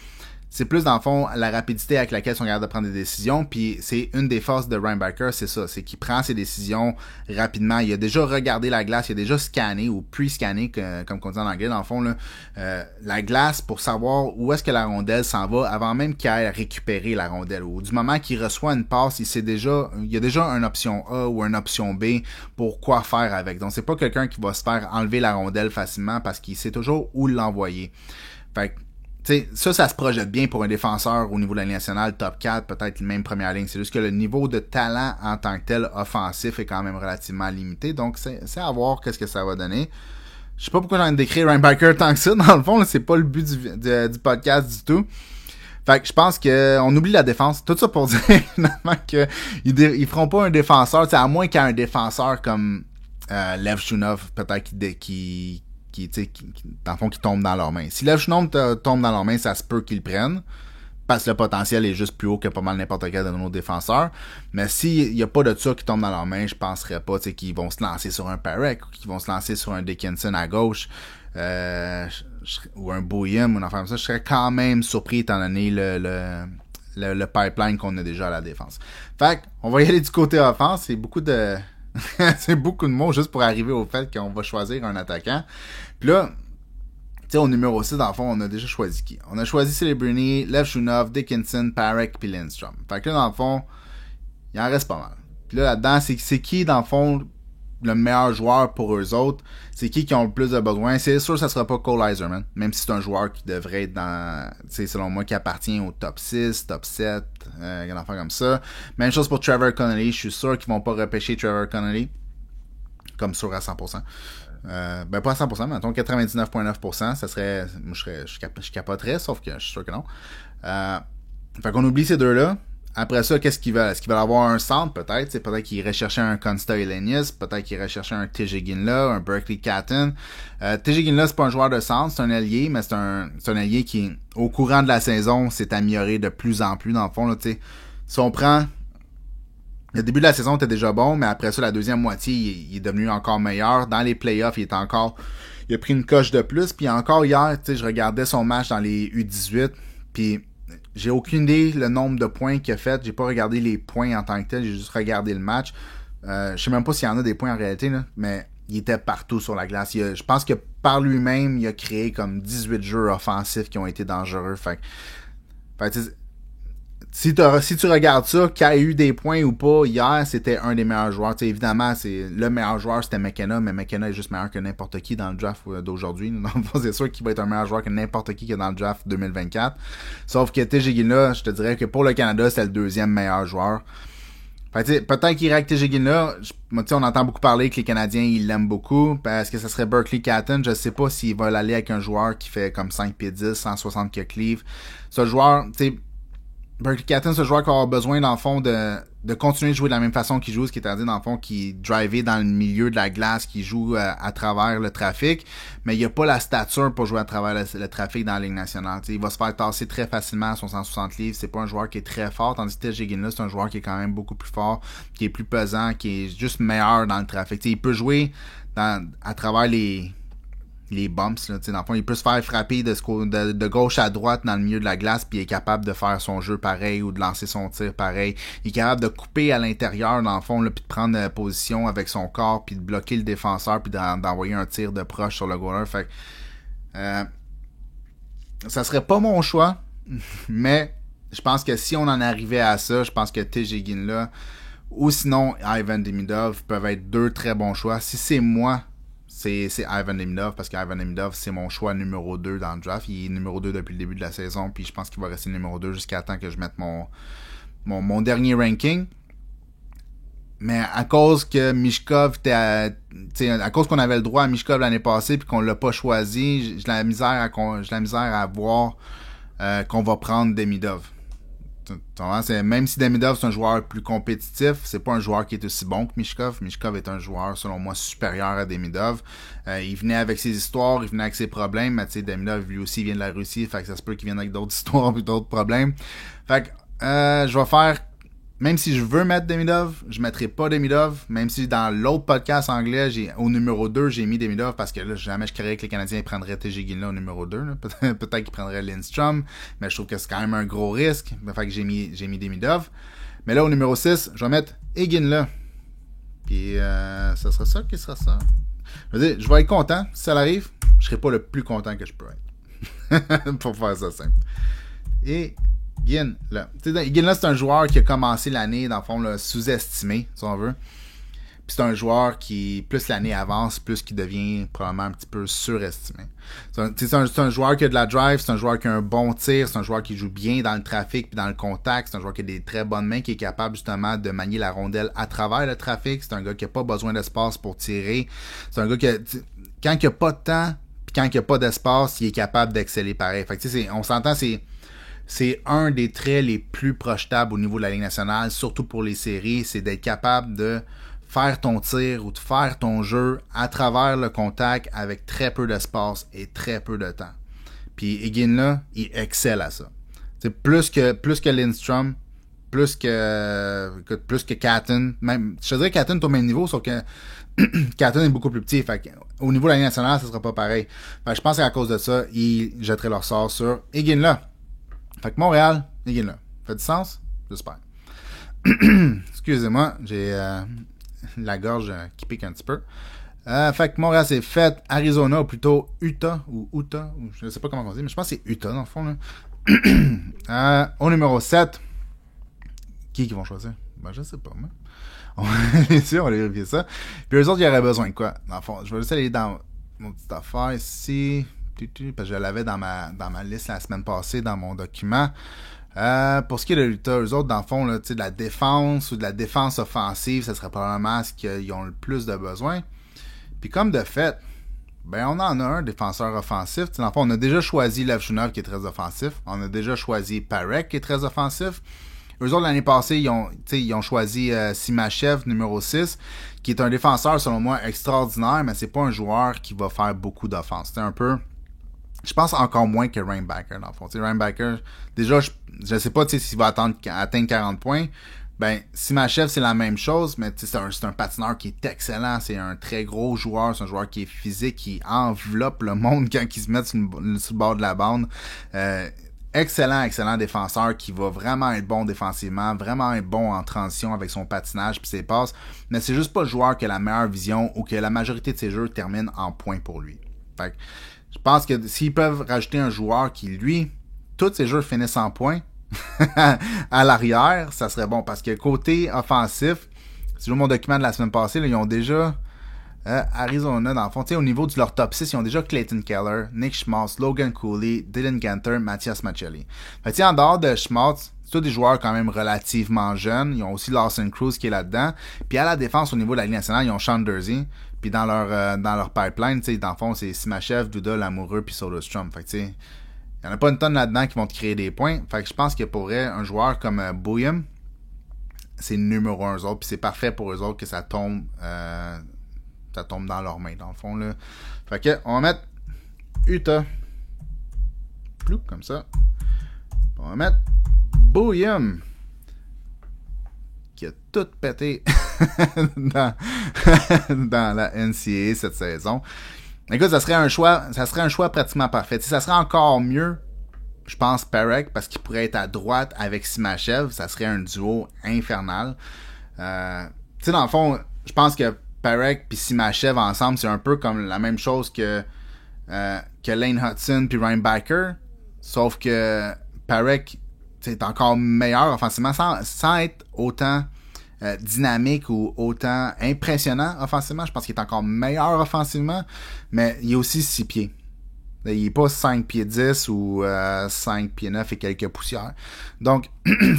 c'est plus dans le fond la rapidité avec laquelle ils sont capables de prendre des décisions. Puis c'est une des forces de Ryan Backer, c'est ça, c'est qu'il prend ses décisions rapidement. Il a déjà regardé la glace, il a déjà scanné ou pre-scanné, comme on dit en anglais dans le fond là, la glace pour savoir où est-ce que la rondelle s'en va avant même qu'il aille récupérer la rondelle. Ou du moment qu'il reçoit une passe, il y a déjà une option A ou une option B pour quoi faire avec. Donc c'est pas quelqu'un qui va se faire enlever la rondelle facilement parce qu'il sait toujours où l'envoyer. Fait que ça se projette bien pour un défenseur au niveau de la Ligue nationale, top 4, peut-être même première ligne. C'est juste que le niveau de talent en tant que tel offensif est quand même relativement limité. Donc, c'est à voir qu'est-ce que ça va donner. Je sais pas pourquoi j'ai envie de décrire Ryan Backer tant que ça. Dans le fond, là, c'est pas le but du podcast du tout. Fait que je pense qu'on oublie la défense. Tout ça pour dire finalement qu'ils feront pas un défenseur. À moins qu'il y ait un défenseur comme Lev Shunov, peut-être qui dans le fond, qui tombe dans leurs mains. Si Lev Shunov tombe dans leurs mains, ça se peut qu'ils le prennent, parce que le potentiel est juste plus haut que pas mal n'importe quel de nos défenseurs. Mais s'il n'y a pas de ça qui tombe dans leurs mains, je penserais pas qu'ils vont se lancer sur un Parek, ou qu'ils vont se lancer sur un Dickinson à gauche, ou un Bouillum, ou une affaire comme ça. Je serais quand même surpris étant donné le pipeline qu'on a déjà à la défense. Fait on va y aller du côté offense. C'est beaucoup de... c'est beaucoup de mots juste pour arriver au fait qu'on va choisir un attaquant. Puis là, au numéro 6, dans le fond, on a déjà choisi qui? On a choisi Celebrini, Lev Shunov, Dickinson, Parek, puis Lindstrom. Fait que là, dans le fond, il en reste pas mal. Puis là, c'est qui, dans le fond, le meilleur joueur pour eux autres? C'est qui ont le plus de besoin? C'est sûr que ça sera pas Cole Eiserman, même si c'est un joueur qui devrait être dans, selon moi, qui appartient au top 6, top 7, une affaire comme ça. Même chose pour Trevor Connolly. Je suis sûr qu'ils vont pas repêcher Trevor Connolly. Comme sûr à 100%. Ben pas à 100%, mais mettons 99,9%, ça serait, moi je capoterais, sauf que je suis sûr que non. Fait qu'on oublie ces deux-là. Après ça, qu'est-ce qu'ils veulent? Est-ce qu'ils veulent avoir un centre, peut-être? Peut-être qu'ils iraient chercher un Consta Elenius, peut-être qu'ils iraient chercher un TJ Ginla, un Berkeley Catton. TJ Ginla, c'est pas un joueur de centre, c'est un allié, mais c'est un allié qui, au courant de la saison, s'est amélioré de plus en plus, dans le fond, là, tu sais. Si on prend, le début de la saison était déjà bon, mais après ça, la deuxième moitié, il est devenu encore meilleur. Dans les playoffs, il a pris une coche de plus, puis encore hier, tu sais, je regardais son match dans les U18, puis j'ai aucune idée le nombre de points qu'il a fait. J'ai pas regardé les points en tant que tel. J'ai juste regardé le match. Je sais même pas s'il y en a des points en réalité, là, mais il était partout sur la glace. Je pense que par lui-même, il a créé comme 18 jeux offensifs qui ont été dangereux. Fait si tu regardes ça, qui a eu des points ou pas, hier, c'était un des meilleurs joueurs. T'sais, évidemment, le meilleur joueur, c'était McKenna, mais McKenna est juste meilleur que n'importe qui dans le draft d'aujourd'hui. C'est sûr qu'il va être un meilleur joueur que n'importe qui dans le draft 2024. Sauf que TJ Gilna, je te dirais que pour le Canada, c'est le deuxième meilleur joueur. Fait, peut-être qu'il irait avec TJ Gilna. On entend beaucoup parler que les Canadiens, ils l'aiment beaucoup. Est-ce que ça serait Berkeley Catton? Je sais pas s'ils veulent aller avec un joueur qui fait comme 5 pieds 10, 160 quelques livres. Ce joueur, tu sais, Berkeley Catton, ce joueur qui va avoir besoin, dans le fond, de continuer de jouer de la même façon qu'il joue, ce qui est à dire, dans le fond, qui drive dans le milieu de la glace, qui joue à travers le trafic, mais il a pas la stature pour jouer à travers le trafic dans la Ligue nationale. T'sais, il va se faire tasser très facilement à son 160 livres. C'est pas un joueur qui est très fort, tandis que TJ Gilna, c'est un joueur qui est quand même beaucoup plus fort, qui est plus pesant, qui est juste meilleur dans le trafic. T'sais, il peut jouer à travers les bumps, là, dans le fond, il peut se faire frapper de gauche à droite dans le milieu de la glace, puis il est capable de faire son jeu pareil ou de lancer son tir pareil. Il est capable de couper à l'intérieur, dans le fond, là, puis de prendre position avec son corps, puis de bloquer le défenseur, puis d'envoyer un tir de proche sur le goaler. Fait ça serait pas mon choix, mais je pense que si on en arrivait à ça, je pense que TJ Gilna ou sinon Ivan Demidov peuvent être deux très bons choix. Si c'est moi, c'est Ivan Demidov, parce qu'Ivan Demidov, c'est mon choix numéro 2 dans le draft. Il est numéro 2 depuis le début de la saison, puis je pense qu'il va rester numéro 2 jusqu'à temps que je mette mon dernier ranking. Mais à cause que Michkov à cause qu'on avait le droit à Michkov l'année passée puis qu'on l'a pas choisi, j'ai la misère à voir qu'on va prendre Demidov. Même si Demidov c'est un joueur plus compétitif, c'est pas un joueur qui est aussi bon que Michkov. Michkov est un joueur, selon moi, supérieur à Demidov. Il venait avec ses histoires, il venait avec ses problèmes, mais tu sais, Demidov, lui aussi, vient de la Russie, fait que ça se peut qu'il vienne avec d'autres histoires et d'autres problèmes. Fait que je vais faire, même si je veux mettre Demidov, je mettrai pas Demidov, même si dans l'autre podcast anglais, au numéro 2, j'ai mis Demidov, parce que là, jamais je créerais que les Canadiens prendraient TJ Gilna au numéro 2. Là. Peut-être qu'ils prendraient Lindstrom, mais je trouve que c'est quand même un gros risque. Fait que j'ai mis Demidov. Mais là, au numéro 6, je vais mettre Iginla. Puis ça sera ça qui sera ça. Je veux dire, je vais être content. Si ça arrive, je serai pas le plus content que je peux être. Pour faire ça simple. Et Iginla, c'est un joueur qui a commencé l'année, dans le fond, là, sous-estimé, si on veut. Puis c'est un joueur qui, plus l'année avance, plus qu'il devient probablement un petit peu surestimé. C'est un joueur qui a de la drive, c'est un joueur qui a un bon tir, c'est un joueur qui joue bien dans le trafic puis dans le contact, c'est un joueur qui a des très bonnes mains, qui est capable justement de manier la rondelle à travers le trafic, c'est un gars qui a pas besoin d'espace pour tirer, c'est un gars qui quand il n'y a pas de temps, puis quand il n'y a pas d'espace, il est capable d'exceller pareil. Fait que on s'entend, c'est un des traits les plus projetables au niveau de la Ligue nationale, surtout pour les séries, c'est d'être capable de faire ton tir ou de faire ton jeu à travers le contact avec très peu d'espace et très peu de temps. Puis Iginla, il excelle à ça. C'est plus que Lindstrom, plus que Catton. Même, je te dirais Catton est au même niveau, sauf que Catton est beaucoup plus petit. Fait au niveau de la Ligue nationale, ça sera pas pareil. Fait que je pense qu'à cause de ça, ils jetteraient leur sort sur Iginla. Fait que Montréal, Iginla. Fait du sens? J'espère. Excusez-moi, j'ai la gorge qui pique un petit peu. Fait que Montréal, c'est fait. Arizona, ou plutôt Utah, ou je ne sais pas comment on dit, mais je pense que c'est Utah, dans le fond. Là. Au numéro 7, qui vont choisir? Ben, je sais pas, moi. On va aller vérifier ça. Puis eux autres, il y aurait besoin de quoi? Dans le fond, je vais juste aller dans mon petite affaire ici. Parce que je l'avais dans ma liste la semaine passée, dans mon document. Pour ce qui est de l'Utah, eux autres, dans le fond, là, de la défense ou de la défense offensive, ça serait probablement ce qu'ils ont le plus de besoin. Puis comme de fait, ben on en a un défenseur offensif. Dans le fond, on a déjà choisi Levchunov qui est très offensif. On a déjà choisi Parek qui est très offensif. Eux autres, l'année passée, ils ont choisi Simachev, numéro 6, qui est un défenseur, selon moi, extraordinaire, mais c'est pas un joueur qui va faire beaucoup d'offense. C'est un peu... Je pense encore moins que Reinbacker, dans le fond. Reinbacker, déjà, je sais pas s'il va atteindre 40 points. Ben, Simachev, c'est la même chose, mais c'est un patineur qui est excellent. C'est un très gros joueur. C'est un joueur qui est physique, qui enveloppe le monde quand il se met sur le bord de la bande. Excellent défenseur qui va vraiment être bon défensivement, vraiment être bon en transition avec son patinage puis ses passes. Mais c'est juste pas le joueur qui a la meilleure vision ou que la majorité de ses jeux terminent en points pour lui. Fait que, je pense que s'ils peuvent rajouter un joueur qui, lui, tous ses jeux finissent en points, à l'arrière, ça serait bon. Parce que côté offensif, si je vois mon document de la semaine passée, là, ils ont déjà Arizona, dans le fond, au niveau de leur top 6, ils ont déjà Clayton Keller, Nick Schmaltz, Logan Cooley, Dylan Ganter, Matthias Maccelli. Fait en dehors de Schmaltz, c'est tous des joueurs quand même relativement jeunes. Ils ont aussi Lawson Cruz qui est là-dedans. Puis à la défense, au niveau de la Ligue nationale, ils ont Sean Durzi. Puis dans leur pipeline, dans le fond, c'est Simachev, Duda, Lamoureux, puis Soderstrom. Fait que il n'y en a pas une tonne là-dedans qui vont te créer des points. Fait que je pense que pour un joueur comme Bouillum, c'est le numéro 1 eux autres. Puis c'est parfait pour eux autres que ça tombe dans leurs mains, dans le fond. Là. Fait que, on va mettre Utah. Plou, comme ça. On va mettre Bouillum. Qui a tout pété dans la NCAA cette saison. Écoute, ça serait un choix pratiquement parfait. T'sais, ça serait encore mieux, je pense, Perek, parce qu'il pourrait être à droite avec Simachev. Ça serait un duo infernal. Tu sais, dans le fond, je pense que Perek puis Simachev ensemble, c'est un peu comme la même chose que Lane Hudson puis Ryan Backer. Sauf que Perek est encore meilleur offensivement sans être autant dynamique ou autant impressionnant offensivement. Je pense qu'il est encore meilleur offensivement, mais il est aussi 6 pieds. Il n'est pas 5 pieds 10 ou 5 pieds 9 et quelques poussières. Donc,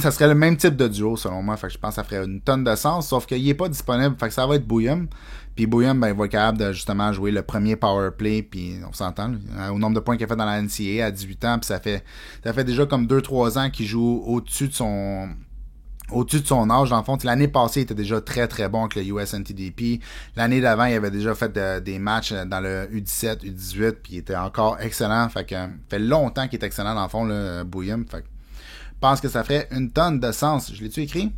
ça serait le même type de duo, selon moi. Fait que je pense que ça ferait une tonne de sens, sauf qu'il n'est pas disponible. Fait que ça va être Bouillum. Puis Bouillum, il va être capable de justement jouer le premier power play. Puis on s'entend, au nombre de points qu'il a fait dans la NCAA à 18 ans. Puis ça fait déjà comme 2-3 ans qu'il joue au-dessus de son âge, dans le fond. L'année passée, il était déjà très très bon avec le USNTDP. L'année d'avant, il avait déjà fait des matchs dans le U17, U18, puis il était encore excellent. Fait longtemps qu'il est excellent, dans le fond, le Bouillum. Fait que je pense que ça ferait une tonne de sens. Je l'ai-tu écrit?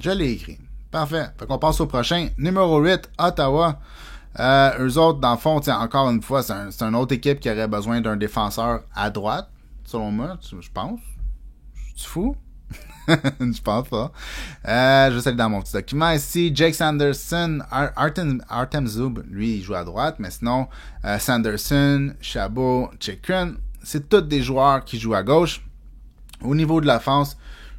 Je l'ai écrit. Parfait. Fait qu'on passe au prochain. Numéro 8, Ottawa. Eux autres, dans le fond, encore une fois, c'est une autre équipe qui aurait besoin d'un défenseur à droite, selon moi, je pense. Je suis fou? Je pense pas. Je vais aller dans mon petit document ici. Jake Sanderson, Artem Zub, lui, il joue à droite, mais sinon, Sanderson, Chabot, Chikrin, c'est tous des joueurs qui jouent à gauche. Au niveau de l'offense,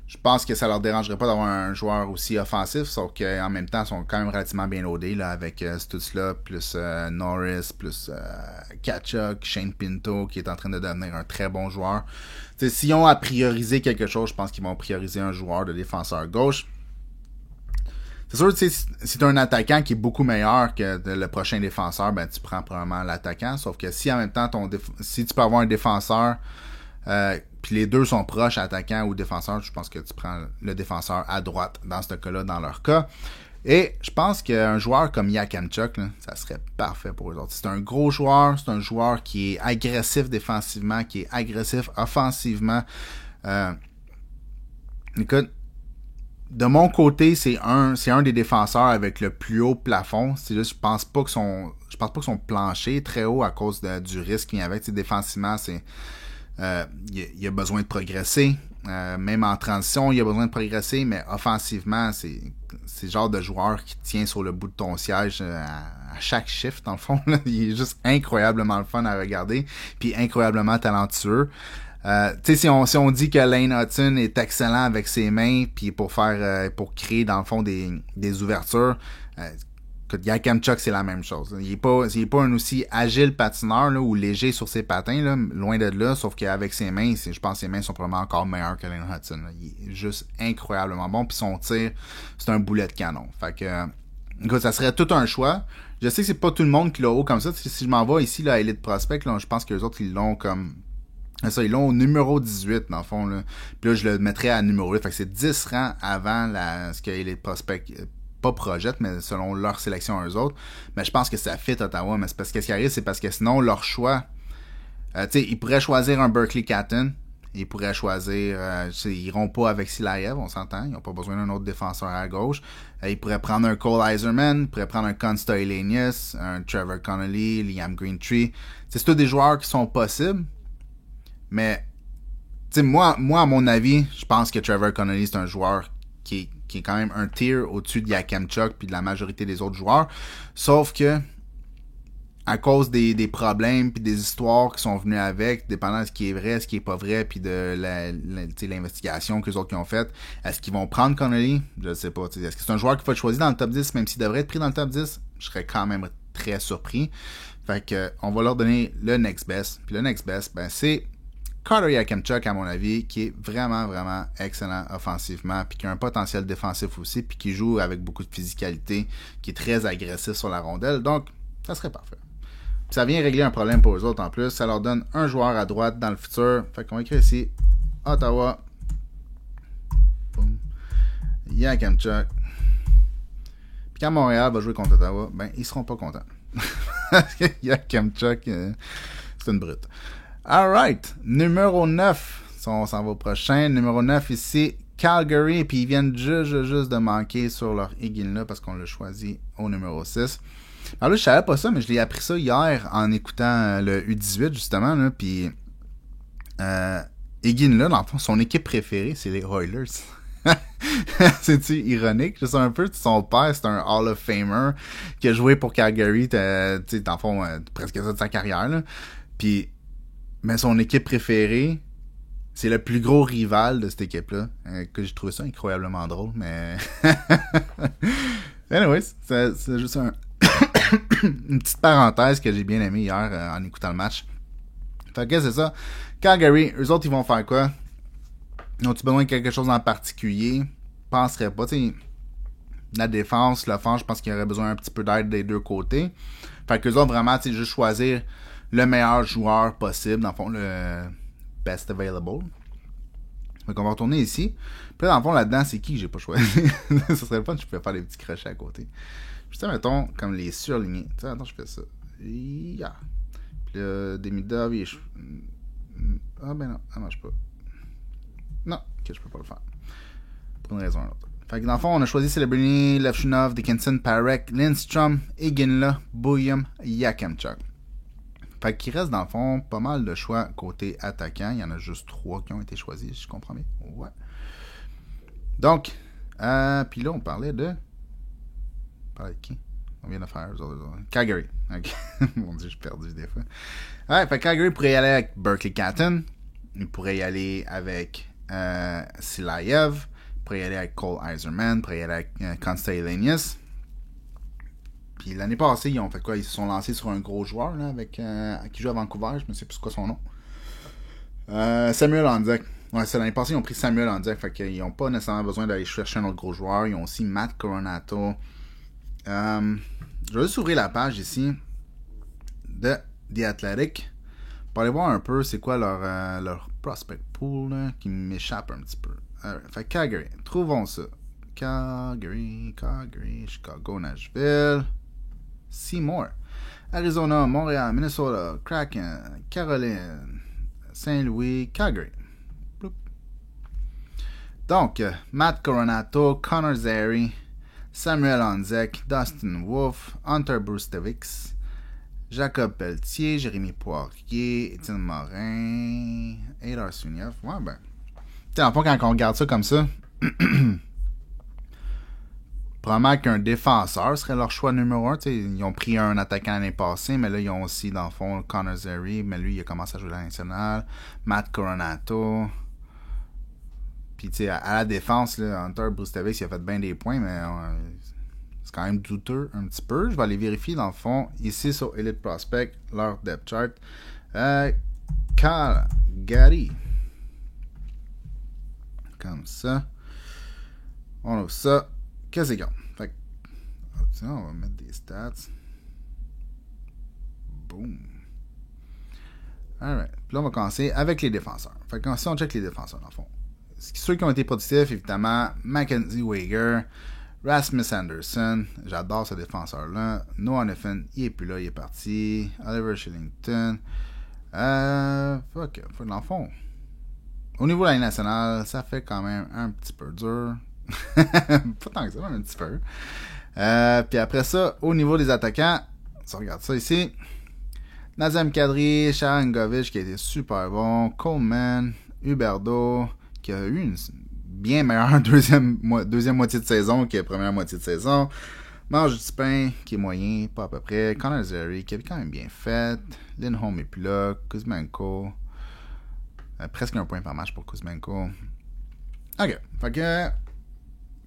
je pense que ça leur dérangerait pas d'avoir un joueur aussi offensif, sauf qu'en même temps, ils sont quand même relativement bien loadés, là, avec Stutzla, plus Norris, plus Tkachuk, Shane Pinto, qui est en train de devenir un très bon joueur. T'sais, s'ils ont à prioriser quelque chose, je pense qu'ils vont prioriser un joueur de défenseur gauche. C'est sûr, si tu as un attaquant qui est beaucoup meilleur que le prochain défenseur, ben tu prends probablement l'attaquant, sauf que si en même temps, si tu peux avoir un défenseur puis les deux sont proches, attaquant ou défenseur, je pense que tu prends le défenseur à droite dans ce cas-là, dans leur cas. Et je pense qu'un joueur comme Yakemchuk, là, ça serait parfait pour eux autres. C'est un gros joueur, c'est un joueur qui est agressif défensivement, qui est agressif offensivement. Écoute, de mon côté, c'est un des défenseurs avec le plus haut plafond. C'est juste, je pense pas que son plancher est très haut à cause du risque qu'il y avait. Défensivement, c'est il a besoin de progresser. Même en transition, il a besoin de progresser, mais offensivement, c'est le genre de joueur qui tient sur le bout de ton siège à chaque shift, dans le fond. Là. Il est juste incroyablement le fun à regarder, puis incroyablement talentueux. Si on dit que Lane Hudson est excellent avec ses mains, puis pour créer, dans le fond, des ouvertures, Yakemchuk, c'est la même chose. Il est pas un aussi agile patineur là, ou léger sur ses patins, là, loin de là, sauf qu'avec ses mains, je pense que ses mains sont probablement encore meilleures que Lane Hudson. Là. Il est juste incroyablement bon, puis son tir, c'est un boulet de canon. Fait que, écoute, ça serait tout un choix. Je sais que c'est pas tout le monde qui l'a haut comme ça. Si je m'en vais ici là, à Elite Prospect, là, je pense que les autres, ils l'ont comme... Ça, ils l'ont au numéro 18, dans le fond. Là. Puis là, je le mettrais à numéro 8. Fait que c'est 10 rangs avant ce que Elite Prospect... pas projette, mais selon leur sélection eux autres. Mais je pense que ça fit Ottawa. Mais c'est parce que ce qui arrive, c'est parce que sinon, leur choix... tu sais, ils pourraient choisir un Berkeley Catton. Ils pourraient choisir... ils iront pas avec Silaev, on s'entend. Ils n'ont pas besoin d'un autre défenseur à gauche. Ils pourraient prendre un Cole Iserman. Ils pourraient prendre un Consta Elenius, un Trevor Connolly, Liam Greentree. C'est tous des joueurs qui sont possibles. Mais, tu sais, moi, à mon avis, je pense que Trevor Connolly, c'est un joueur qui est quand même un tier au-dessus de Yakemchuk puis de la majorité des autres joueurs. Sauf que à cause des problèmes puis des histoires qui sont venues avec, dépendant de ce qui est vrai, ce qui est pas vrai, puis de l'investigation que les autres qui ont faite. Est-ce qu'ils vont prendre Connolly? Je sais pas. Est-ce que c'est un joueur qu'il faut choisir dans le top 10, même s'il devrait être pris dans le top 10? Je serais quand même très surpris. Fait que on va leur donner le next best. Puis le next best, ben c'est Carter Yakemchuk, à mon avis, qui est vraiment, vraiment excellent offensivement, puis qui a un potentiel défensif aussi, puis qui joue avec beaucoup de physicalité, qui est très agressif sur la rondelle. Donc, ça serait parfait. Puis ça vient régler un problème pour eux autres en plus. Ça leur donne un joueur à droite dans le futur. Fait qu'on va écrire ici Ottawa. Boom. Yakemchuk. Puis quand Montréal va jouer contre Ottawa, ben ils seront pas contents. Parce que Yakemchuk, c'est une brute. Alright. Numéro 9. On s'en va au prochain. Numéro 9 ici, Calgary. Puis ils viennent juste de manquer sur leur Higgin là parce qu'on l'a choisi au numéro 6. Alors là, je savais pas ça, mais je l'ai appris ça hier en écoutant le U18, justement. Là, puis Higgin là, dans le fond, son équipe préférée, c'est les Oilers. C'est-tu ironique? Je sais un peu, son père, c'est un Hall of Famer qui a joué pour Calgary, tu sais, dans le fond, presque ça de sa carrière. Là. Puis, mais son équipe préférée, c'est le plus gros rival de cette équipe-là. Que j'ai trouvé ça incroyablement drôle, mais... Anyways, c'est juste une petite parenthèse que j'ai bien aimé hier en écoutant le match. Fait que c'est ça. Calgary, eux autres, ils vont faire quoi? Ont-ils besoin de quelque chose en particulier? Je penserais pas. T'sais, la défense, l'offense, je pense qu'il y aurait besoin un petit peu d'aide des deux côtés. Fait qu'eux autres, vraiment, juste choisir le meilleur joueur possible, dans le fond, le best available. Fait qu'on va retourner ici. Puis là, dans le fond, là-dedans, c'est qui que j'ai pas choisi? Ça serait le fun si je pouvais faire des petits crochets à côté. Puis ça, mettons, comme les surlignés. Tu sais, attends, je fais ça. Yeah. Puis là, Demidov, ah ben non, ça marche pas. Non, ok, je peux pas le faire. Pour une raison ou une autre. Fait que dans le fond, on a choisi Celebrity, Levchinov, Dickinson, Parek, Lindstrom, Iginla, Bouillum, Yakemchuk. Fait qu'il reste dans le fond pas mal de choix côté attaquant. Il y en a juste 3 qui ont été choisis, si je comprends bien. Ouais. Donc, puis là, on parlait de... On parlait de qui? On vient de faire Calgary. Okay. Mon Dieu, je suis perdu des fois. Ouais, fait que Calgary pourrait y aller avec Berkeley Catton. Il pourrait y aller avec Silayev. Il pourrait y aller avec Cole Eiserman. Il pourrait y aller avec Konstantinis. Puis l'année passée, ils ont fait quoi? Ils se sont lancés sur un gros joueur là, avec qui joue à Vancouver. Je ne sais plus quoi son nom. Samuel Honzek. Ouais, c'est l'année passée, ils ont pris Samuel Honzek. Fait qu'ils n'ont pas nécessairement besoin d'aller chercher un autre gros joueur. Ils ont aussi Matt Coronato. Je vais juste ouvrir la page ici de The Athletic pour aller voir un peu c'est quoi leur prospect pool là, qui m'échappe un petit peu. Fait Calgary, trouvons ça. Calgary, Chicago, Nashville, Seymour, Arizona, Montréal, Minnesota, Kraken, Caroline, Saint-Louis, Calgary. Bloup. Donc, Matt Coronato, Connor Zary, Samuel Honzek, Dustin Wolf, Hunter Brustevix, Jacob Pelletier, Jérémy Poirier, Étienne Morin, Adar Suniev. Ouais, ben. Tu sais, en fond, quand on regarde ça comme ça, probablement qu'un défenseur serait leur choix numéro 1. T'sais, ils ont pris un attaquant l'année passée, mais là, ils ont aussi, dans le fond, Connor Zary, mais lui, il a commencé à jouer à la nationale. Matt Coronato. Puis, tu sais, à la défense, là, Hunter Brustevix, il a fait bien des points, mais c'est quand même douteux un petit peu. Je vais aller vérifier, dans le fond, ici sur Elite Prospect, leur depth chart. Calgary. Comme ça. On ouvre ça. Qu'est-ce que c'est? Fait que, tiens, on va mettre des stats. Boom. Alright. Puis là, on va commencer avec les défenseurs. Fait que si on check les défenseurs, dans le fond. Ceux qui ont été productifs, évidemment, Mackenzie Weegar, Rasmus Anderson, j'adore ce défenseur-là. Noah Neffen, il est plus là, il est parti. Oliver Shillington. Dans le fond, au niveau de la Ligue nationale, ça fait quand même un petit peu dur. Pas tant que ça, mais un petit peu. Puis après ça, au niveau des attaquants, si on regarde ça ici, Nazem Kadri, Sharangovic qui a été super bon, Coleman, Huberdeau qui a eu une bien meilleure deuxième moitié de saison que la première moitié de saison, Mange du pain, qui est moyen, pas à peu près. Connor Zary, qui avait quand même bien fait. Lindholm est plus là. Kuzmenko. Presque un point par match pour Kuzmenko. Ok. Fait que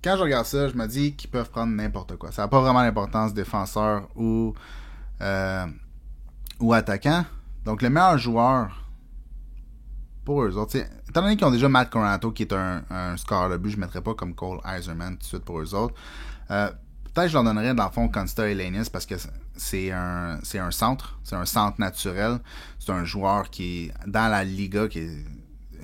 quand je regarde ça, je me dis qu'ils peuvent prendre n'importe quoi. Ça n'a pas vraiment d'importance défenseur ou attaquant. Donc le meilleur joueur pour eux autres, étant donné qu'ils ont déjà Matt Coronato qui est un score de but, je ne mettrais pas comme Cole Eiserman tout de suite pour eux autres. Peut-être que je leur donnerais dans le fond Consta Helenius parce que c'est un centre. C'est un centre naturel. C'est un joueur qui est dans la Liga, qui est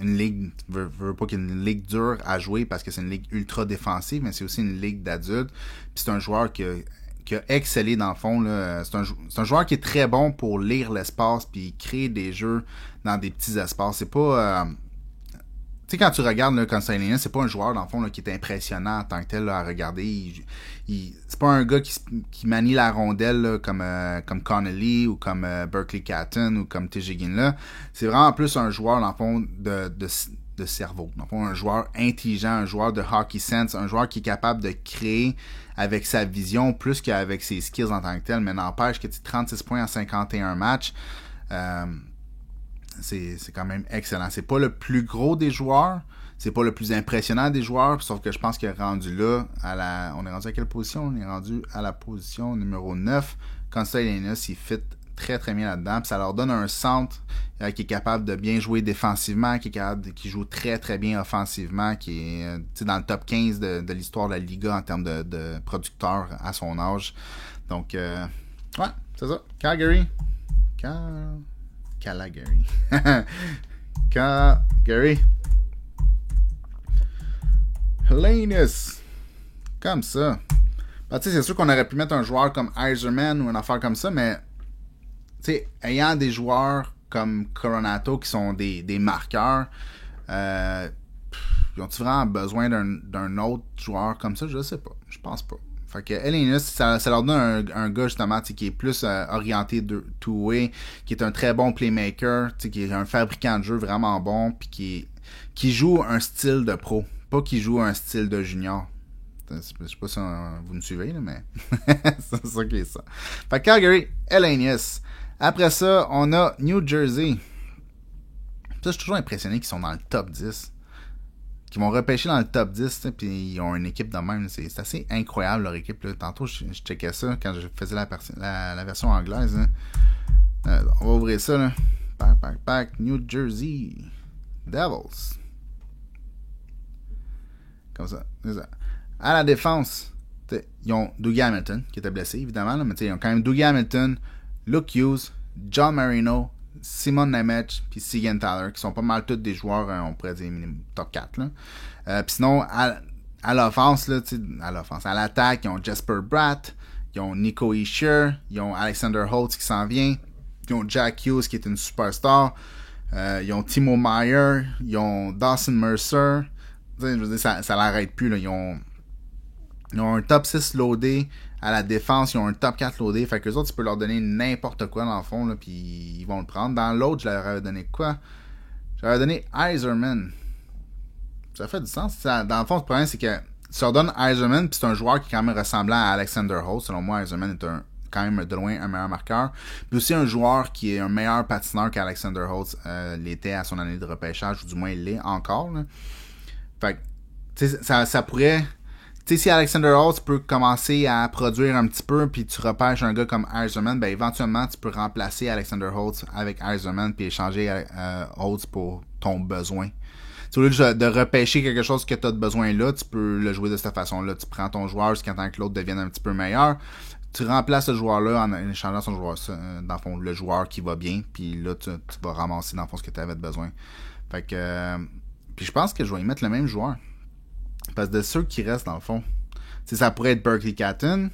une ligue, veut pas qu'il y ait une ligue dure à jouer parce que c'est une ligue ultra défensive, mais c'est aussi une ligue d'adultes. Puis c'est un joueur qui a excellé dans le fond. Là. C'est un joueur qui est très bon pour lire l'espace puis créer des jeux dans des petits espaces. C'est pas... tu sais, quand tu regardes là, Consta Helenius, c'est pas un joueur, dans le fond, là, qui est impressionnant en tant que tel là, à regarder. C'est pas un gars qui manie la rondelle là, comme Connolly ou comme Berkeley Catton ou comme Tejigin là. C'est vraiment plus un joueur, dans le fond, de cerveau. Dans le fond, un joueur intelligent, un joueur de hockey sense, un joueur qui est capable de créer avec sa vision plus qu'avec ses skills en tant que tel. Mais n'empêche que 36 points en 51 matchs. C'est quand même excellent. C'est pas le plus gros des joueurs, c'est pas le plus impressionnant des joueurs, sauf que je pense qu'il est rendu là, on est rendu à quelle position? On est rendu à la position numéro 9. Consta Helenius, il fit très très bien là-dedans, puis ça leur donne un centre qui est capable de bien jouer défensivement, qui joue très très bien offensivement, qui est dans le top 15 de l'histoire de la Liga en termes de producteurs à son âge. Donc, ouais, c'est ça. Calgary. Calgary. Calgary. Helenius. Comme ça. Ben, tu sais, c'est sûr qu'on aurait pu mettre un joueur comme Eiserman ou une affaire comme ça, mais tu sais, ayant des joueurs comme Coronato qui sont des marqueurs, ils ont-ils vraiment besoin d'un autre joueur comme ça? Je sais pas. Je pense pas. Fait que Helenius, ça leur donne un gars justement qui est plus orienté two-way, qui est un très bon playmaker, qui est un fabricant de jeu vraiment bon, puis qui joue un style de pro, pas qui joue un style de junior. Je sais pas si vous me suivez, là, mais c'est ça qui est ça. Fait que Calgary, Helenius. Après ça, on a New Jersey. Ça, je suis toujours impressionné qu'ils sont dans le top 10. Qui vont repêcher dans le top 10, puis ils ont une équipe de même. C'est assez incroyable leur équipe. Là. Tantôt, je checkais ça quand je faisais la version anglaise. Hein. On va ouvrir ça. Là. Pack. New Jersey Devils. Comme ça. C'est ça. À la défense, ils ont Dougie Hamilton, qui était blessé, évidemment. Là, mais ils ont quand même Dougie Hamilton, Luke Hughes, John Marino, Simon Nemec puis Siegenthaler, qui sont pas mal tous des joueurs, on pourrait dire top 4. Puis sinon, à l'offense, là, à l'attaque, ils ont Jesper Bratt, ils ont Nico Hischier, ils ont Alexander Holtz qui s'en vient, ils ont Jack Hughes qui est une superstar, ils ont Timo Meier, ils ont Dawson Mercer. Je veux dire, ça l'arrête plus. Là. Ils ont un top 6 loadé à la défense, ils ont un top 4 loadé. Fait que les autres, tu peux leur donner n'importe quoi dans le fond, là, puis ils vont le prendre. Dans l'autre, je leur avais donné quoi? Je leur avais donné Eiserman. Ça fait du sens. Dans le fond, le problème, c'est que tu leur donnes Eiserman, puis c'est un joueur qui est quand même ressemblant à Alexander Holtz. Selon moi, Eiserman est quand même de loin un meilleur marqueur. Puis aussi un joueur qui est un meilleur patineur qu'Alexander Holtz l'était à son année de repêchage, ou du moins il l'est encore. Là. Fait que, tu sais, ça pourrait... Tu sais, si Alexander Holtz peut commencer à produire un petit peu, puis tu repêches un gars comme Eiserman, ben éventuellement, tu peux remplacer Alexander Holtz avec Eiserman, puis échanger Holtz pour ton besoin. Au lieu de repêcher quelque chose que tu as de besoin là, tu peux le jouer de cette façon-là. Tu prends ton joueur jusqu'à temps que l'autre devienne un petit peu meilleur. Tu remplaces ce joueur-là en échangeant son joueur, dans le fond, le joueur qui va bien, puis là, tu vas ramasser dans le fond ce que tu avais de besoin. Fait que... puis je pense que je vais y mettre le même joueur. Parce que de ceux qui restent, dans le fond, ça pourrait être Berkeley Catton,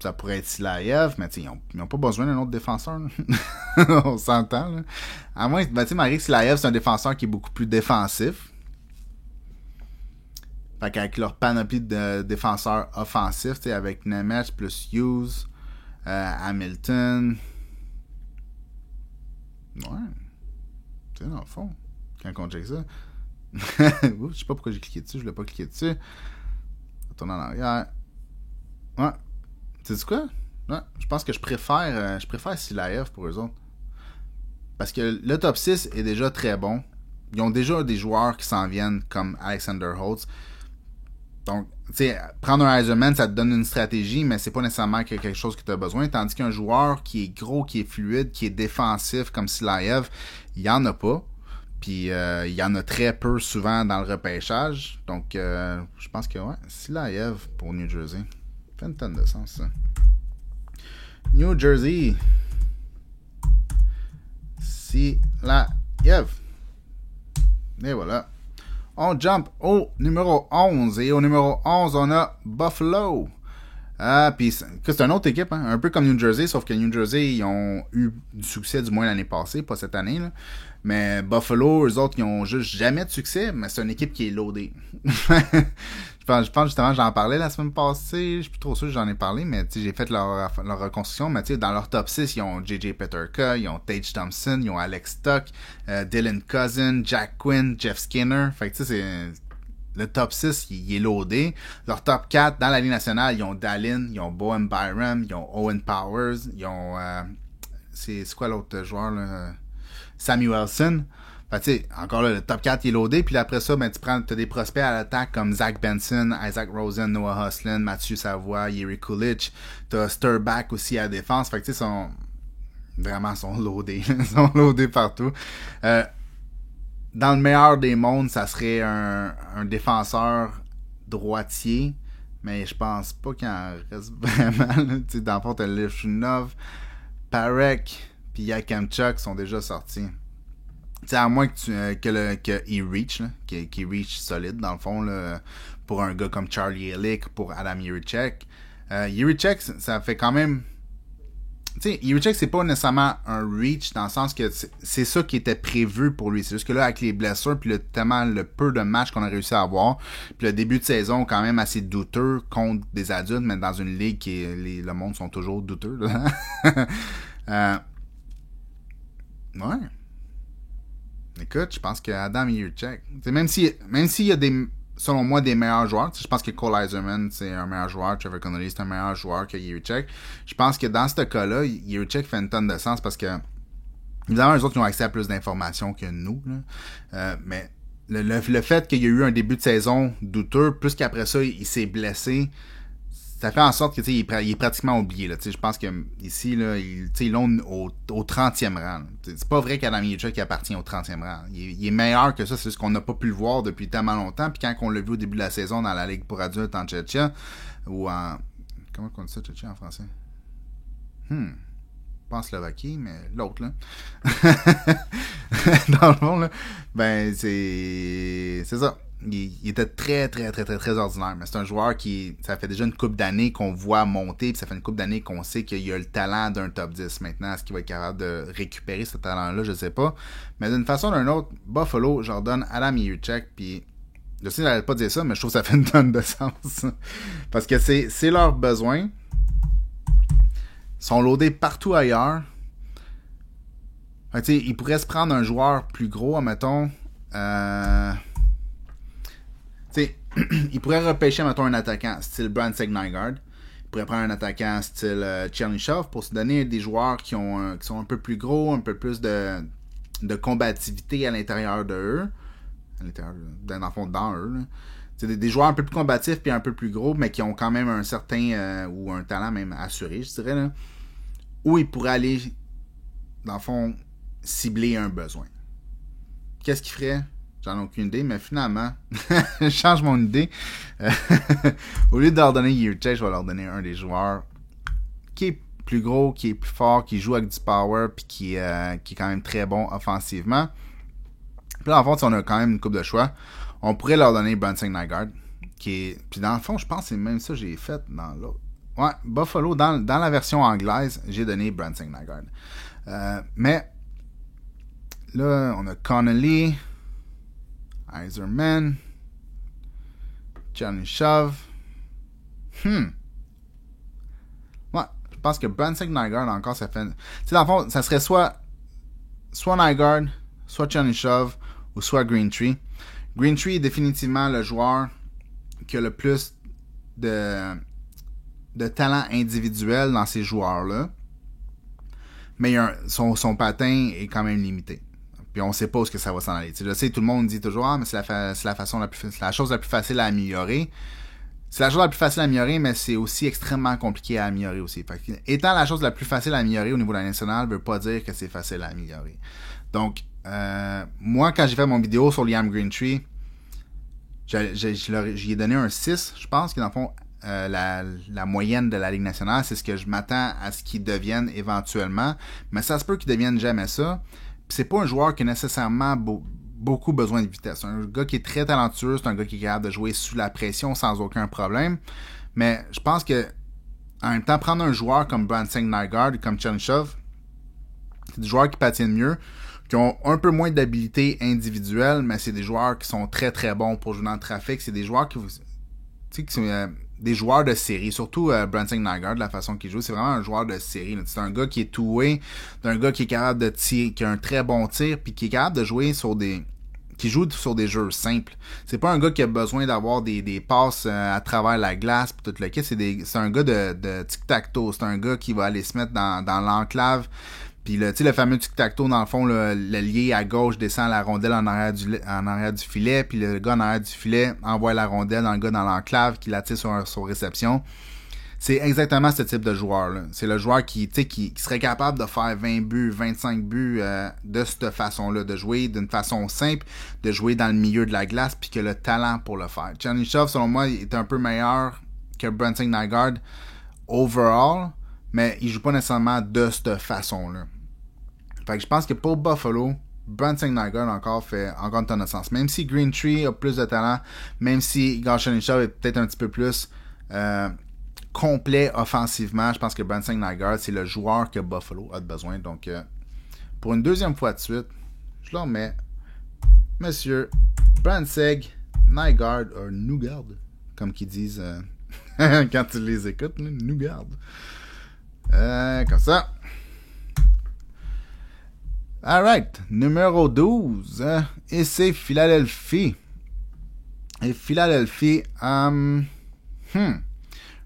ça pourrait être Silaev, mais ils n'ont pas besoin d'un autre défenseur. On s'entend. Là. À moins, Marek Silaev, c'est un défenseur qui est beaucoup plus défensif. Fait qu'avec leur panoplie de défenseurs offensifs, avec Nemec plus Hughes, Hamilton. Ouais. Tu sais, dans le fond, quand on check ça. Je sais pas pourquoi j'ai cliqué dessus, je l'ai pas cliqué dessus. Retourne en arrière. Ouais. Tu sais quoi? Ouais. Je pense que je préfère Silaev pour eux autres. Parce que le top 6 est déjà très bon. Ils ont déjà des joueurs qui s'en viennent comme Alexander Holtz. Donc, tu sais, prendre un Iserman, ça te donne une stratégie, mais c'est pas nécessairement quelque chose que tu as besoin. Tandis qu'un joueur qui est gros, qui est fluide, qui est défensif comme Silaev, il y en a pas. Puis il y en a très peu souvent dans le repêchage. Donc, je pense que ouais, Silaev pour New Jersey. Ça fait une tonne de sens, ça. New Jersey. Silaev. Et voilà. On jump au numéro 11. Et au numéro 11, on a Buffalo. Puis c'est une autre équipe, hein, un peu comme New Jersey, sauf que New Jersey, ils ont eu du succès du moins l'année passée, pas cette année. Là. Mais Buffalo, eux autres, ils ont juste jamais de succès, mais c'est une équipe qui est loadée. je pense justement, j'en parlais la semaine passée, je suis plus trop sûr que j'en ai parlé, mais j'ai fait leur reconstruction, mais dans leur top 6, ils ont J.J. Peterka, ils ont Tage Thompson, ils ont Alex Tuck, Dylan Cousin, Jack Quinn, Jeff Skinner. Fait que tu sais, c'est... Le top 6, il est loadé. Leur top 4, dans la Ligue nationale, ils ont Dallin, ils ont Bowen Byram, ils ont Owen Powers, ils ont... c'est quoi l'autre joueur, là? Samuelson. Fait tu sais, encore là, le top 4 il est loadé. Puis après ça, ben, t'as des prospects à l'attaque comme Zach Benson, Isaac Rosen, Noah Huslin, Mathieu Savoie, Yeri Kulich. T'as Sturback aussi à la défense. Fait que tu sais, sont loadés. Ils sont loadés partout. Dans le meilleur des mondes, ça serait un défenseur droitier, mais je pense pas qu'il en reste vraiment. Tu sais, dans le fond, t'as Lifshunov, Parek, puis Yakemchuk sont déjà sortis. Tu sais, à moins qu'il reach, qu'il reach solide, dans le fond, là, pour un gars comme Charlie Elick, pour Adam Jiricek. Jiricek, ça fait quand même... Tu sais, Jiricek, c'est pas nécessairement un reach dans le sens que c'est ça qui était prévu pour lui. C'est juste que là, avec les blessures, puis tellement le peu de matchs qu'on a réussi à avoir, puis le début de saison quand même assez douteux contre des adultes, mais dans une ligue qui le monde sont toujours douteux. Là. Ouais. Écoute, je pense que Adam Jiricek, même s'il y a selon moi, des meilleurs joueurs. Je pense que Cole Iserman, c'est un meilleur joueur. Trevor Connolly, c'est un meilleur joueur que Jiricek. Je pense que dans ce cas-là, Jiricek fait une tonne de sens parce que, évidemment, les autres ils ont accès à plus d'informations que nous. Là. Mais le fait qu'il y a eu un début de saison douteux, plus qu'après ça, il s'est blessé, ça fait en sorte que il est pratiquement oublié. Là. Je pense que ici, là, ils l'ont au 30e rang. Là. C'est pas vrai qu'Adam Jiricek appartient au 30e rang. Il est meilleur que ça, c'est juste qu'on n'a pas pu le voir depuis tellement longtemps. Puis quand on l'a vu au début de la saison dans la Ligue pour adultes en Tchétchia, ou en... Comment on dit ça, Tchétchia en français? Pas en Slovaquie, mais l'autre, là. Dans le fond, là, ben, c'est ça. Il était très, très, très, très, très ordinaire. Mais c'est un joueur ça fait déjà une couple d'années qu'on voit monter, puis ça fait une couple d'années qu'on sait qu'il a le talent d'un top 10. Maintenant, est-ce qu'il va être capable de récupérer ce talent-là? Je sais pas. Mais d'une façon ou d'une autre, Buffalo, je leur donne Adam Jiricek, puis je sais que j'allais pas dire ça, mais je trouve que ça fait une tonne de sens. Parce que c'est leur besoin. Ils sont loadés partout ailleurs. Fait, ils pourraient se prendre un joueur plus gros, admettons. Il pourrait repêcher, mettons, un attaquant style Brandon Nygaard. Il pourrait prendre un attaquant style Chernyshov pour se donner des joueurs qui sont un peu plus gros, un peu plus de combativité à l'intérieur de eux. À l'intérieur, dans le fond, dans eux. Là. C'est des joueurs un peu plus combatifs puis un peu plus gros, mais qui ont quand même un certain ou un talent même assuré, je dirais. Là, où ils pourraient aller, dans le fond, cibler un besoin. Qu'est-ce qu'ils feraient? J'en ai aucune idée, mais finalement, je change mon idée. Au lieu de leur donner Jiricek, je vais leur donner un des joueurs qui est plus gros, qui est plus fort, qui joue avec du power, puis qui est quand même très bon offensivement. Puis là, en fait, si on a quand même une coupe de choix, on pourrait leur donner Brandon Nygaard, puis dans le fond, je pense que c'est même ça que j'ai fait dans l'autre. Ouais, Buffalo, dans la version anglaise, j'ai donné Brandon Nygaard. Mais là, on a Connolly, Iserman, Chernyshov. Ouais, je pense que Brandon Nygaard encore, ça fait... Tu sais, dans le fond, ça serait soit Nygaard, soit Chernyshov, ou soit Greentree. Greentree est définitivement le joueur qui a le plus de de talent individuel dans ces joueurs-là, mais son patin est quand même limité. Puis on sait pas où est-ce que ça va s'en aller. Je sais, tout le monde dit toujours mais c'est la chose la plus facile à améliorer. C'est la chose la plus facile à améliorer, mais c'est aussi extrêmement compliqué à améliorer aussi. Fait que, étant la chose la plus facile à améliorer au niveau de la nationale, veut pas dire que c'est facile à améliorer. Donc, moi, quand j'ai fait mon vidéo sur Liam Greentree, j'y ai donné un 6, je pense, qui dans le fond, la moyenne de la Ligue nationale, c'est ce que je m'attends à ce qu'il devienne éventuellement. Mais ça se peut qu'il devienne jamais ça. Puis c'est pas un joueur qui a nécessairement beaucoup besoin de vitesse. C'est un gars qui est très talentueux, c'est un gars qui est capable de jouer sous la pression sans aucun problème. Mais je pense que en même temps, prendre un joueur comme Branson Nygaard, comme Chernyshov, c'est des joueurs qui patinent mieux, qui ont un peu moins d'habilité individuelle, mais c'est des joueurs qui sont très très bons pour jouer dans le trafic. C'est des joueurs qui sont des joueurs de série, surtout Branson Nygaard, la façon qu'il joue, c'est vraiment un joueur de série. Là. C'est un gars qui est two-way, c'est un gars qui est capable de tirer, qui a un très bon tir, puis qui est capable de jouer qui joue sur des jeux simples. C'est pas un gars qui a besoin d'avoir des passes à travers la glace pis tout le kit. C'est un gars de tic-tac-toe. C'est un gars qui va aller se mettre dans l'enclave. Puis le fameux tic-tac-toe, dans le fond, le lié à gauche descend la rondelle en arrière du filet, puis le gars en arrière du filet envoie la rondelle dans le gars dans l'enclave qui la tire sur réception. C'est exactement ce type de joueur-là. C'est le joueur qui serait capable de faire 20 buts, 25 buts de cette façon-là, de jouer d'une façon simple, de jouer dans le milieu de la glace, puis qui a le talent pour le faire. Chernyshov, selon moi, est un peu meilleur que Branson Nygaard overall, mais il joue pas nécessairement de cette façon-là. Fait que je pense que pour Buffalo, Branson Nygaard encore fait encore une tonne de sens. Même si Greentree a plus de talent, même si Igor Chernyshov est peut-être un petit peu plus complet offensivement, je pense que Branson Nygaard, c'est le joueur que Buffalo a besoin. Donc, pour une deuxième fois de suite, je leur mets Monsieur Branson Nygaard, ou Nygaard, comme qu'ils disent quand tu les écoutes, Nygaard. Comme ça. Alright, numéro 12, et c'est Philadelphie. Et Philadelphie,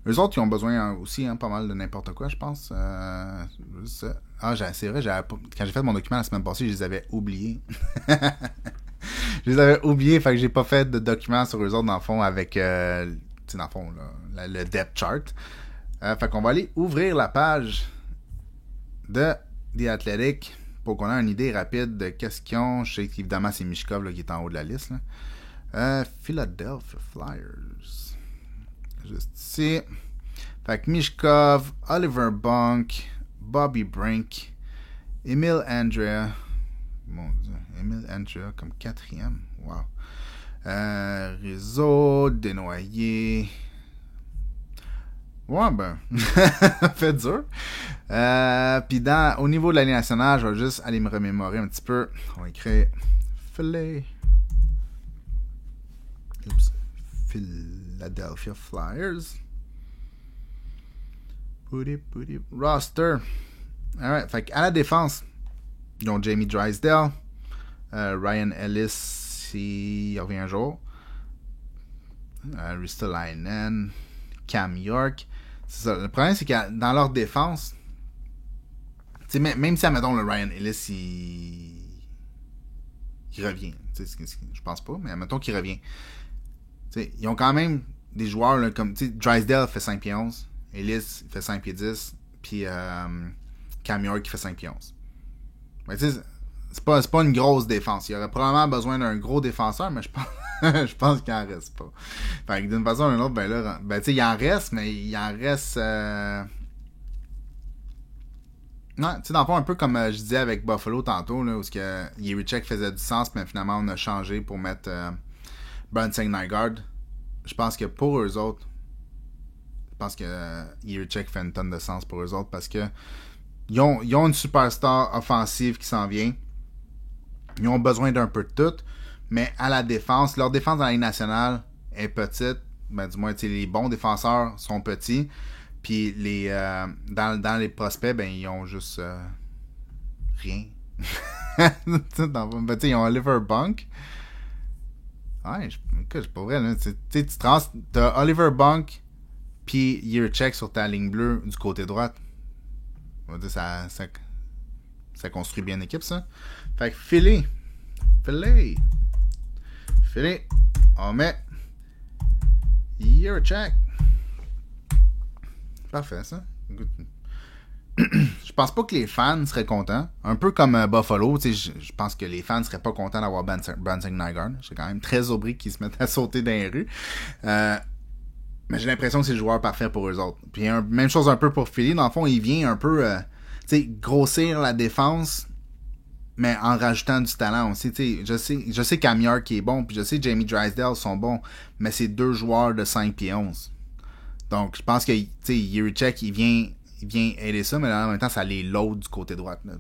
eux autres, ils ont besoin aussi pas mal de n'importe quoi, je pense. C'est vrai, quand j'ai fait mon document la semaine passée, je les avais oubliés. Je les avais oubliés, fait que j'ai pas fait de document sur eux autres, dans le fond, avec, dans le fond, là, le depth chart. Fait qu'on va aller ouvrir la page de The Athletic pour qu'on ait une idée rapide de qu'est-ce qu'ils ont. Je sais qu'évidemment, c'est Michkov là, qui est en haut de la liste. Là. Philadelphia Flyers. Juste ici. Fait que Michkov, Oliver Bunk, Bobby Brink, Emil Andrea. Mon Dieu, Emil Andrea comme 4e. Wow. Rizzo, Desnoyers. Ouais, ben, fait dur. Puis au niveau de la Ligue nationale, je vais juste aller me remémorer un petit peu. On va écrire Philadelphia Flyers. Roster. Alright, fait qu'à la défense, ils ont Jamie Drysdale, Ryan Ellis, il revient un jour, Ristolainen, Cam York. C'est ça. Le problème, c'est que dans leur défense, même si, admettons, le Ryan Ellis, il revient. Je pense pas, mais admettons qu'il revient. Ils ont quand même des joueurs là, comme Drysdale fait 5 pieds 11, Ellis fait 5 pieds 10, puis Cam York fait 5 pieds 11. Mais c'est pas une grosse défense. Il y aurait probablement besoin d'un gros défenseur, mais je pense qu'il en reste pas. Fait que d'une façon ou d'une autre, il en reste, mais il en reste. Non, dans le fond, un peu comme je disais avec Buffalo tantôt, là, où Jiricek faisait du sens, mais finalement on a changé pour mettre Branson Nygaard. Je pense que pour eux autres, je pense que Jiricek fait une tonne de sens pour eux autres parce que ils ont une superstar offensive qui s'en vient. Ils ont besoin d'un peu de tout. Mais à la défense, leur défense dans la Ligue nationale est petite. Ben, du moins, les bons défenseurs sont petits. Puis dans les prospects, ben ils ont juste rien. Ils ont Oliver Bunk. Ouais, écoute, c'est pas vrai. Là. T'as Oliver Bunk, puis Yerichek sur ta ligne bleue du côté droite. On va dire ça construit bien l'équipe, ça. Fait que Philly, on met Yerichek. Parfait, ça. Je pense pas que les fans seraient contents. Un peu comme Buffalo, je pense que les fans seraient pas contents d'avoir Branson Nygaard. C'est quand même très aubré qu'ils se mettent à sauter dans les rues. Mais j'ai l'impression que c'est le joueur parfait pour eux autres. Puis même chose un peu pour Philly. Dans le fond, il vient un peu grossir la défense, mais en rajoutant du talent aussi. Je sais qu'Amiar qui est bon, puis je sais que Jamie Drysdale sont bons, mais c'est 2 joueurs de 5 pieds 11. Donc, je pense que Yerichek, il vient aider ça, mais en même temps, ça les load du côté droit. Là,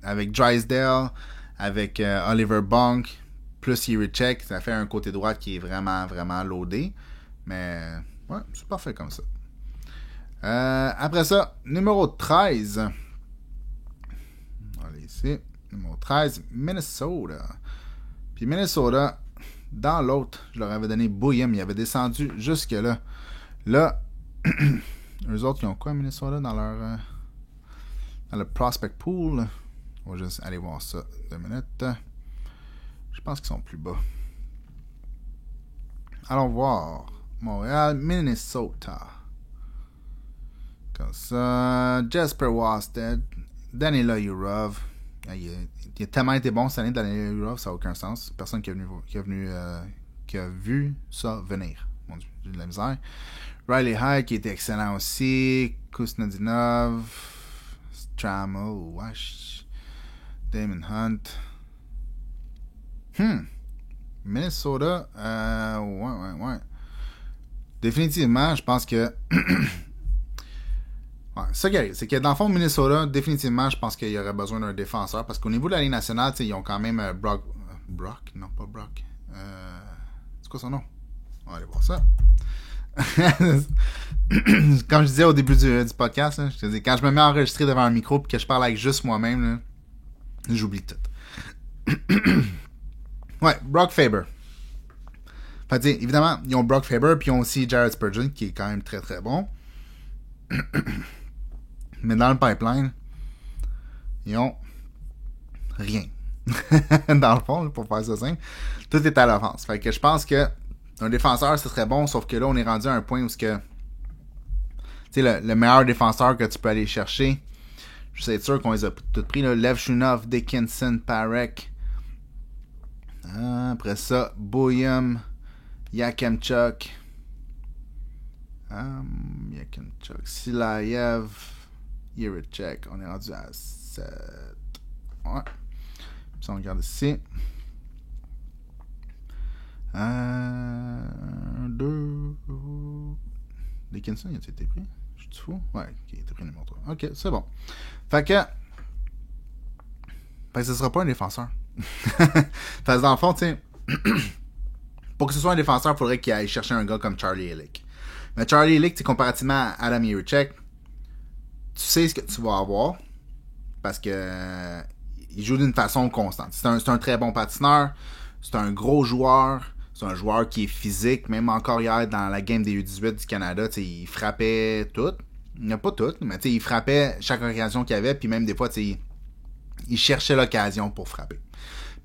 avec Drysdale, avec Oliver Bonk, plus Yerichek, ça fait un côté droit qui est vraiment, vraiment loadé. Mais, ouais, c'est parfait comme ça. Après ça, numéro 13. Allez, ici. Numéro 13, Minnesota. Puis Minnesota, dans l'autre, je leur avais donné Bouillum. Il avait descendu jusque-là. Là, eux autres, ils ont quoi, Minnesota, dans le prospect pool? On va juste aller voir ça 2 minutes. Je pense qu'ils sont plus bas. Allons voir. Montréal, Minnesota. Comme ça. Jesper Wasted. Danila Yurov. Il a tellement été bon cette année, Danila Yurov, ça n'a aucun sens. Personne qui a vu ça venir. Mon Dieu, j'ai de la misère. Riley High qui était excellent aussi. Kusnadinov. Stramel. Wash. Damon Hunt. Minnesota. Ouais. Définitivement, je pense que. Ouais, ça qui arrive, c'est que dans le fond, Minnesota, définitivement, je pense qu'il y aurait besoin d'un défenseur. Parce qu'au niveau de la Ligue nationale, ils ont quand même Brock. Non, pas Brock. C'est quoi son nom? On va aller voir ça. Comme je disais au début du podcast, là, je te dis, quand je me mets à enregistrer devant un micro et que je parle avec juste moi-même, là, j'oublie tout. Ouais, Brock Faber. Fait, évidemment, ils ont Brock Faber puis ils ont aussi Jared Spurgeon qui est quand même très très bon. Mais dans le pipeline, ils ont rien. Dans le fond, pour faire ça simple, tout est à l'offense. Fait que je pense que un défenseur, ce serait bon, sauf que là, on est rendu à un point où le meilleur défenseur que tu peux aller chercher, je suis sûr qu'on les a tous pris, là, Lev Shunov, Dickinson, Parek. Après ça, Bouillum, Yakemchuk, Silayev, Yerichek. On est rendu à 7. Ouais. Puis on regarde ici. 2. Dickinson, il a été pris? Je suis fou? Ouais, il a été pris numéro 3. Ok, c'est bon. Fait que ce sera pas un défenseur. Parce que dans le fond, tu sais, pour que ce soit un défenseur, il faudrait qu'il aille chercher un gars comme Charlie Elick. Mais Charlie Elick, comparativement à Adam Yerichek, tu sais ce que tu vas avoir parce que il joue d'une façon constante. C'est un très bon patineur, c'est un gros joueur, c'est un joueur qui est physique. Même encore hier, dans la game des U18 du Canada, il frappait tout. Il n'a pas tout, mais il frappait chaque occasion qu'il y avait, puis même des fois, il cherchait l'occasion pour frapper.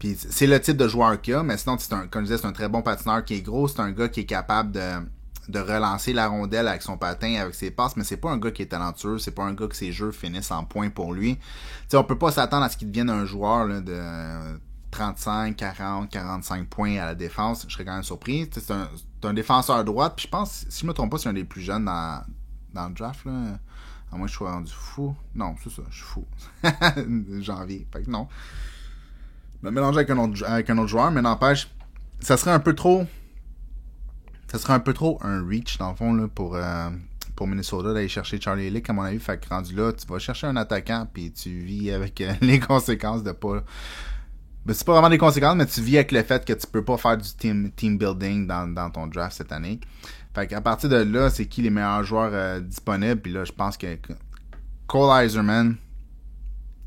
Puis c'est le type de joueur qu'il a, mais sinon, comme je disais, c'est un très bon patineur qui est gros, c'est un gars qui est capable de relancer la rondelle avec son patin, avec ses passes, mais c'est pas un gars qui est talentueux, c'est pas un gars que ses jeux finissent en points pour lui. T'sais, on peut pas s'attendre à ce qu'il devienne un joueur là, de 35, 40, 45 points à la défense. Je serais quand même surpris. C'est un défenseur droite, puis je pense, si je me trompe pas, c'est un des plus jeunes dans le draft, là. À moins que je sois rendu fou. Non, c'est ça, je suis fou. Janvier. Fait que non. Je me mélange avec un autre joueur, mais n'empêche, ça serait un peu trop un reach, dans le fond, là, pour Minnesota d'aller chercher Charlie Elick, à mon avis. Fait que rendu là, tu vas chercher un attaquant, puis tu vis avec les conséquences de pas... Ben, c'est pas vraiment des conséquences, mais tu vis avec le fait que tu peux pas faire du team building dans ton draft cette année. Fait qu'à partir de là, c'est qui les meilleurs joueurs disponibles? Puis là, je pense que Cole Iserman,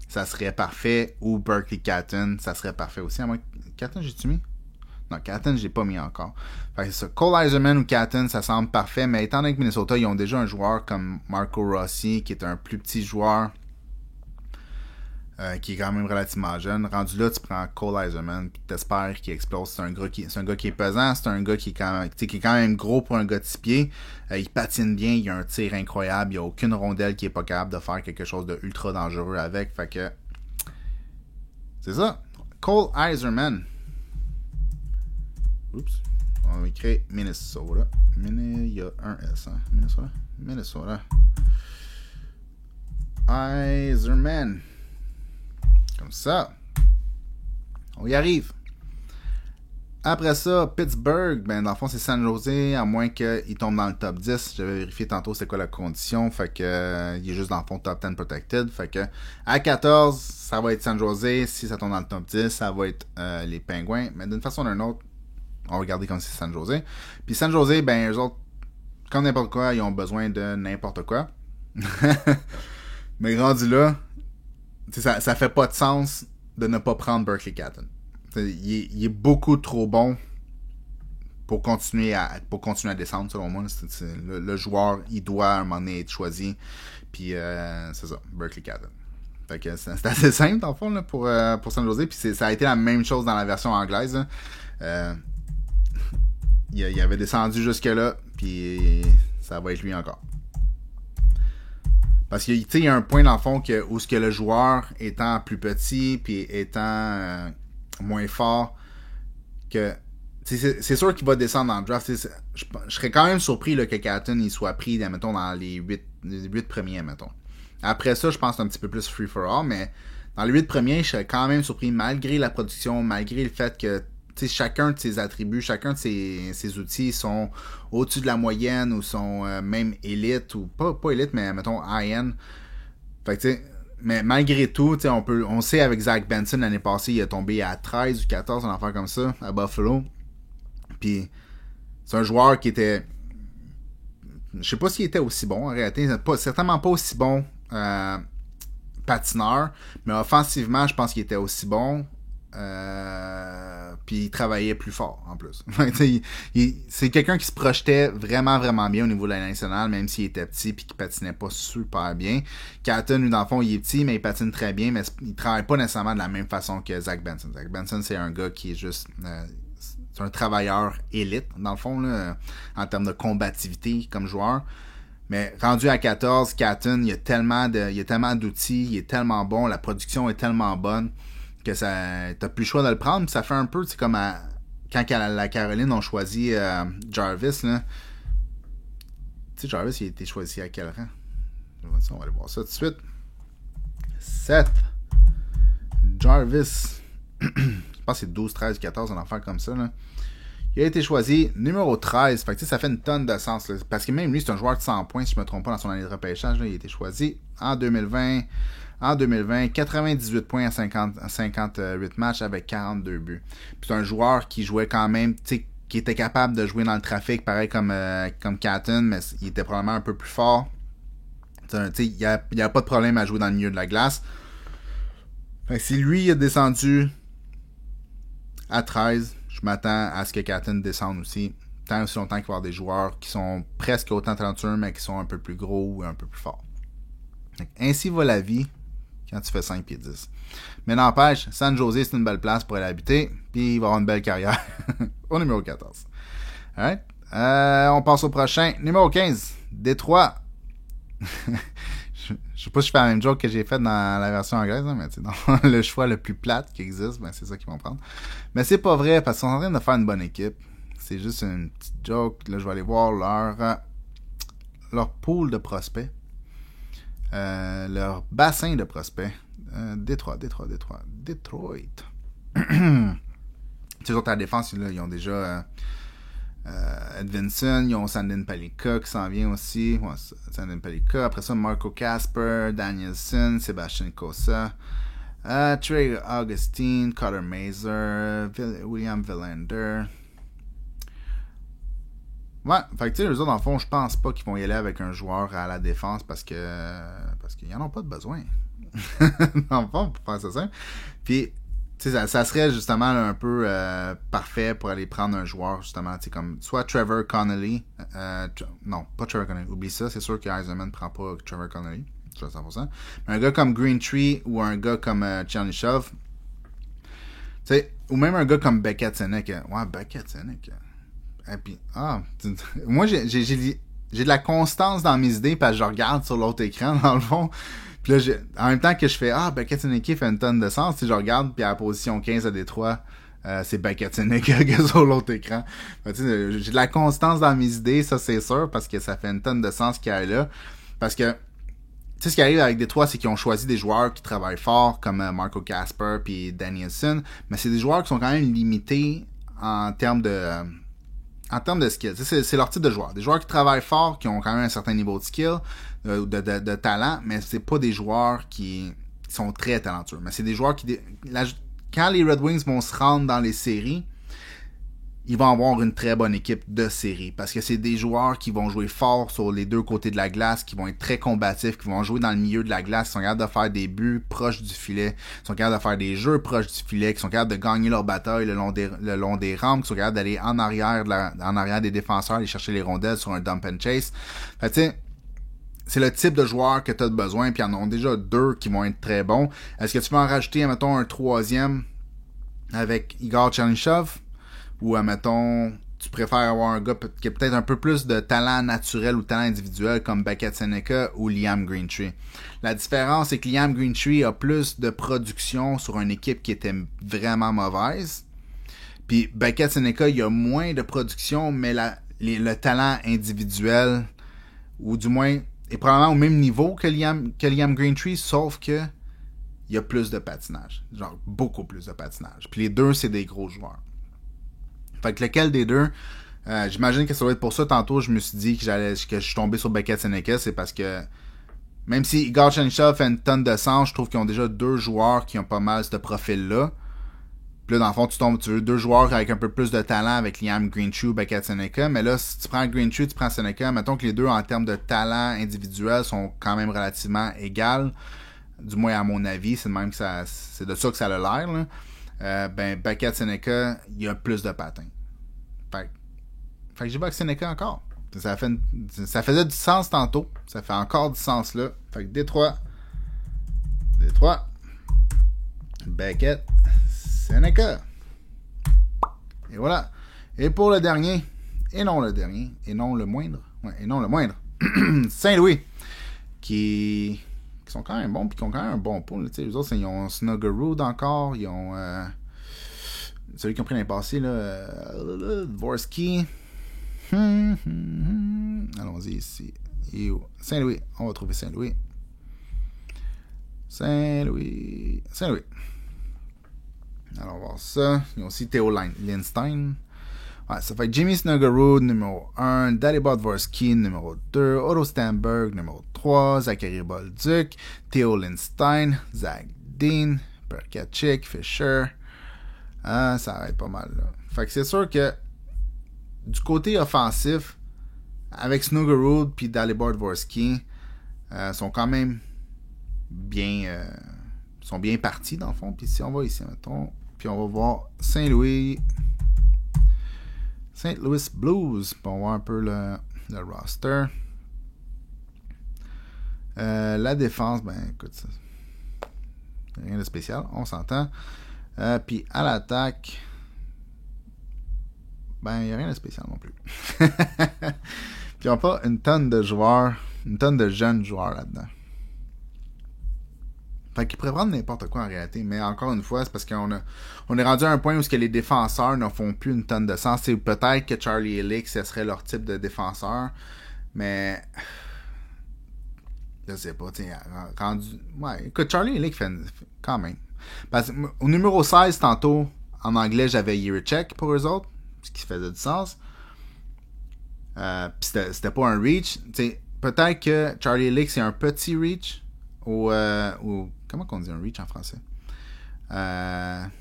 ça serait parfait. Ou Berkeley Catton, ça serait parfait aussi. À moins Catton, j'ai-tu mis? Non, Catton, je l'ai pas mis encore. Fait que c'est ça. Cole Eiserman ou Catton, ça semble parfait, mais étant donné que Minnesota, ils ont déjà un joueur comme Marco Rossi, qui est un plus petit joueur, qui est quand même relativement jeune. Rendu là, tu prends Cole Eiserman, puis t'espères qu'il explose. C'est un gars qui est pesant, c'est un gars qui est quand même gros pour un gars de 6 pieds. Il patine bien, il a un tir incroyable, il n'y a aucune rondelle qui est pas capable de faire quelque chose de ultra dangereux avec. Fait que c'est ça. Cole Eiserman. Oups. On va écrire Minnesota. Il y a un S, hein? Minnesota. Eiserman. Comme ça. On y arrive. Après ça, Pittsburgh, ben dans le fond, c'est San Jose, à moins qu'il tombe dans le top 10. J'avais vérifié tantôt c'est quoi la condition. Fait que il est juste dans le fond top 10 protected. Fait que à 14, ça va être San Jose. Si ça tombe dans le top 10, ça va être les Penguins. Mais d'une façon ou d'une autre, on va regarder comme c'est San Jose. Puis San Jose, ben eux autres, comme n'importe quoi, ils ont besoin de n'importe quoi. Mais rendu là, ça fait pas de sens de ne pas prendre Berkeley Catton. Il est beaucoup trop bon pour continuer à descendre, selon moi. Le joueur, il doit à un moment donné être choisi. Puis c'est ça, Berkeley Catton. Fait que c'est assez simple, dans le fond, là, pour San Jose. Puis ça a été la même chose dans la version anglaise. Il avait descendu jusque-là, puis ça va être lui encore. Parce qu'il y a un point dans le fond où ce que le joueur étant plus petit puis étant moins fort, que c'est sûr qu'il va descendre dans le draft. Je serais quand même surpris là, que Catton il soit pris mettons, dans les 8 premiers. Mettons. Après ça, je pense que c'est un petit peu plus free for all, mais dans les 8 premiers, je serais quand même surpris malgré la production, malgré le fait que chacun de ses attributs, chacun de ses outils sont au-dessus de la moyenne ou sont même élite ou pas élite, mais mettons high-end. Fait que mais malgré tout, on sait avec Zach Benson l'année passée, il est tombé à 13 ou 14, un affaire comme ça, à Buffalo. Puis c'est un joueur qui était, je sais pas s'il était aussi bon en réalité, certainement pas aussi bon patineur, mais offensivement, je pense qu'il était aussi bon. Puis il travaillait plus fort en plus. C'est quelqu'un qui se projetait vraiment vraiment bien au niveau de la nationale, même s'il était petit puis qu'il patinait pas super bien. Catton, lui, dans le fond, il est petit, mais il patine très bien, mais il travaille pas nécessairement de la même façon que Zach Benson. Zach Benson, c'est un gars qui est juste c'est un travailleur élite, dans le fond, là, en termes de combativité comme joueur. Mais rendu à 14, Catton, il y a tellement d'outils, il est tellement bon, la production est tellement bonne que t'as plus le choix de le prendre. Ça fait un peu, c'est comme quand la Caroline ont choisi Jarvis, là. Tu sais, Jarvis, il a été choisi à quel rang? On va aller voir ça tout de suite. 7. Jarvis. Je pense que c'est 12, 13, 14, un affaire comme ça, là. Il a été choisi numéro 13. Fait que ça fait une tonne de sens, là. Parce que même lui, c'est un joueur de 100 points, si je me trompe pas, dans son année de repêchage, là. Il a été choisi en 2020. En 2020, 98 points à 58 matchs avec 42 buts. Puis c'est un joueur qui jouait quand même, qui était capable de jouer dans le trafic, pareil comme Catton, mais il était probablement un peu plus fort. Il n'y a pas de problème à jouer dans le milieu de la glace. Fait que si lui est descendu à 13, je m'attends à ce que Catton descende aussi. Tant aussi longtemps qu'il va y avoir des joueurs qui sont presque autant talentueux, mais qui sont un peu plus gros ou un peu plus forts. Ainsi va la vie quand tu fais 5 pieds 10. Mais n'empêche, San Jose, c'est une belle place pour aller habiter, puis il va avoir une belle carrière au numéro 14. Alright. On passe au prochain. Numéro 15, Détroit. Je sais pas si je fais la même joke que j'ai faite dans la version anglaise, hein, mais dans le choix le plus plate qui existe, ben c'est ça qu'ils vont prendre. Mais c'est pas vrai, parce qu'ils sont en train de faire une bonne équipe. C'est juste une petite joke. Là, je vais aller voir leur pool de prospects. Leur bassin de prospects. Détroit. Les autres à la défense, là, ils ont déjà Edvinson, ils ont Sandin Palika qui s'en vient aussi. Ouais, Sandin Palika. Après ça, Marco Casper, Danielson, Sébastien Cossa, Trey Augustine, Carter Mazer, William Villander. Ouais, fait que tu sais, eux autres, dans le fond, je pense pas qu'ils vont y aller avec un joueur à la défense parce qu'ils en ont pas de besoin. Dans le fond, pour faire ça simple. Puis, tu Tu sais, ça serait justement là, un peu parfait pour aller prendre un joueur, justement, tu sais, comme soit Trevor Connolly. Non, pas Trevor Connolly. Oublie ça, c'est sûr que Yzerman ne prend pas Trevor Connolly. Je suis à 100%. Mais un gars comme Greentree ou un gars comme Chernyshov. Tu sais, ou même un gars comme Beckett Seneca. Ouais, Beckett Seneca. Et puis, moi, j'ai de la constance dans mes idées parce que je regarde sur l'autre écran, dans le fond. Puis là, en même temps que je fais Beckett Seneca fait une tonne de sens, si je regarde, puis à la position 15 à Détroit, c'est Beckett Seneca que sur l'autre écran. J'ai de la constance dans mes idées, ça c'est sûr, parce que ça fait une tonne de sens qu'il y a là. Parce que, tu sais, ce qui arrive avec Détroit, c'est qu'ils ont choisi des joueurs qui travaillent fort, comme Marco Casper puis Danielson, mais c'est des joueurs qui sont quand même limités en termes de skills. C'est leur type de joueurs. Des joueurs qui travaillent fort, qui ont quand même un certain niveau de skill, de talent, mais c'est pas des joueurs qui sont très talentueux. Mais c'est des joueurs qui... quand les Red Wings vont se rendre dans les séries, ils vont avoir une très bonne équipe de série. Parce que c'est des joueurs qui vont jouer fort sur les deux côtés de la glace, qui vont être très combatifs, qui vont jouer dans le milieu de la glace, qui sont capables de faire des buts proches du filet, qui sont capables de faire des jeux proches du filet, qui sont capables de gagner leur bataille le long des rampes, qui sont capables d'aller en arrière des défenseurs, aller chercher les rondelles sur un dump and chase. Fait tu sais, c'est le type de joueur que tu as besoin, puis il y en a déjà deux qui vont être très bons. Est-ce que tu peux en rajouter, mettons, un troisième avec Igor Chernyshov? Ou, admettons, tu préfères avoir un gars qui a peut-être un peu plus de talent naturel ou de talent individuel comme Beckett Seneca ou Liam Greentree. La différence, c'est que Liam Greentree a plus de production sur une équipe qui était vraiment mauvaise. Puis Beckett Seneca, il a moins de production, mais le talent individuel, ou du moins, est probablement au même niveau que Liam Greentree, sauf que il y a plus de patinage. Genre, beaucoup plus de patinage. Puis les deux, c'est des gros joueurs. Fait que lequel des deux, j'imagine que ça doit être pour ça. Tantôt, je me suis dit que je suis tombé sur Beckett Seneca, c'est parce que même si Igor Chernyshov fait une tonne de sens, je trouve qu'ils ont déjà deux joueurs qui ont pas mal ce profil-là. Puis là, dans le fond, tu veux deux joueurs avec un peu plus de talent avec Liam Greentree ou Beckett Seneca. Mais là, si tu prends Greentree, tu prends Seneca, mettons que les deux, en termes de talent individuel, sont quand même relativement égales. Du moins, à mon avis, c'est de même que c'est de ça que ça a l'air, là. Beckett Seneca, il y a plus de patins. Fait que j'ai pas que Seneca encore. Ça faisait du sens tantôt. Ça fait encore du sens là. Fait que Détroit. Beckett Seneca. Et voilà. Et pour le dernier, et non le moindre, Saint-Louis, qui sont quand même bons, puis qui ont quand même un bon pool. Les autres, ils ont Snuggerud encore, ils ont celui qui ont pris l'année passée, Dvorsky. Allons-y ici. Saint-Louis, on va trouver Saint-Louis. Alors, on va voir ça. Ils ont aussi Theo Lindstein. Ouais, ça fait Jimmy Snuggerud, numéro 1, Dalibor Dvorsky, numéro 2, Otto Stenberg, numéro 3, Zachary Bolduc, Theo Lindstein, Zach Dean, Perkachik, Fisher. Ça arrête pas mal, là. Fait que c'est sûr que du côté offensif, avec Snuggerud puis Dalibor Dvorsky, sont quand même bien partis, dans le fond. Puis si on va ici, mettons, puis on va voir Saint-Louis Blues, pour voir un peu le roster. La défense, écoute, ça, rien de spécial, on s'entend. Puis à l'attaque, il n'y a rien de spécial non plus. Puis on n'a pas une tonne de jeunes joueurs là-dedans. Fait qu'ils pourraient prendre n'importe quoi en réalité. Mais encore une fois, c'est parce qu'on est rendu à un point où les défenseurs ne font plus une tonne de sens. C'est peut-être que Charlie Elick, ce serait leur type de défenseur. Mais je sais pas, rendu. Ouais, écoute, Charlie Elick fait quand même. Parce au numéro 16, tantôt, en anglais, j'avais Jiricek pour eux autres, ce qui faisait du sens. Puis c'était pas un reach. Peut-être que Charlie Elick, c'est un petit reach. Ou comment qu'on dit un reach en français? Ça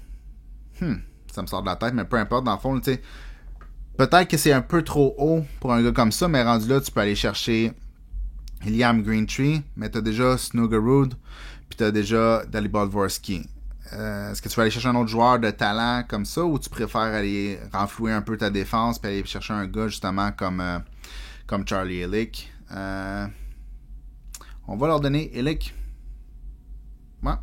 me sort de la tête, mais peu importe, dans le fond, peut-être que c'est un peu trop haut pour un gars comme ça, mais rendu là, tu peux aller chercher Liam Greentree, mais t'as déjà Snuggerud, puis t'as déjà Dalibor Dvorsky. est-ce que tu vas aller chercher un autre joueur de talent comme ça ou tu préfères aller renflouer un peu ta défense puis aller chercher un gars justement comme Charlie Elick? On va leur donner Elick. Ouais.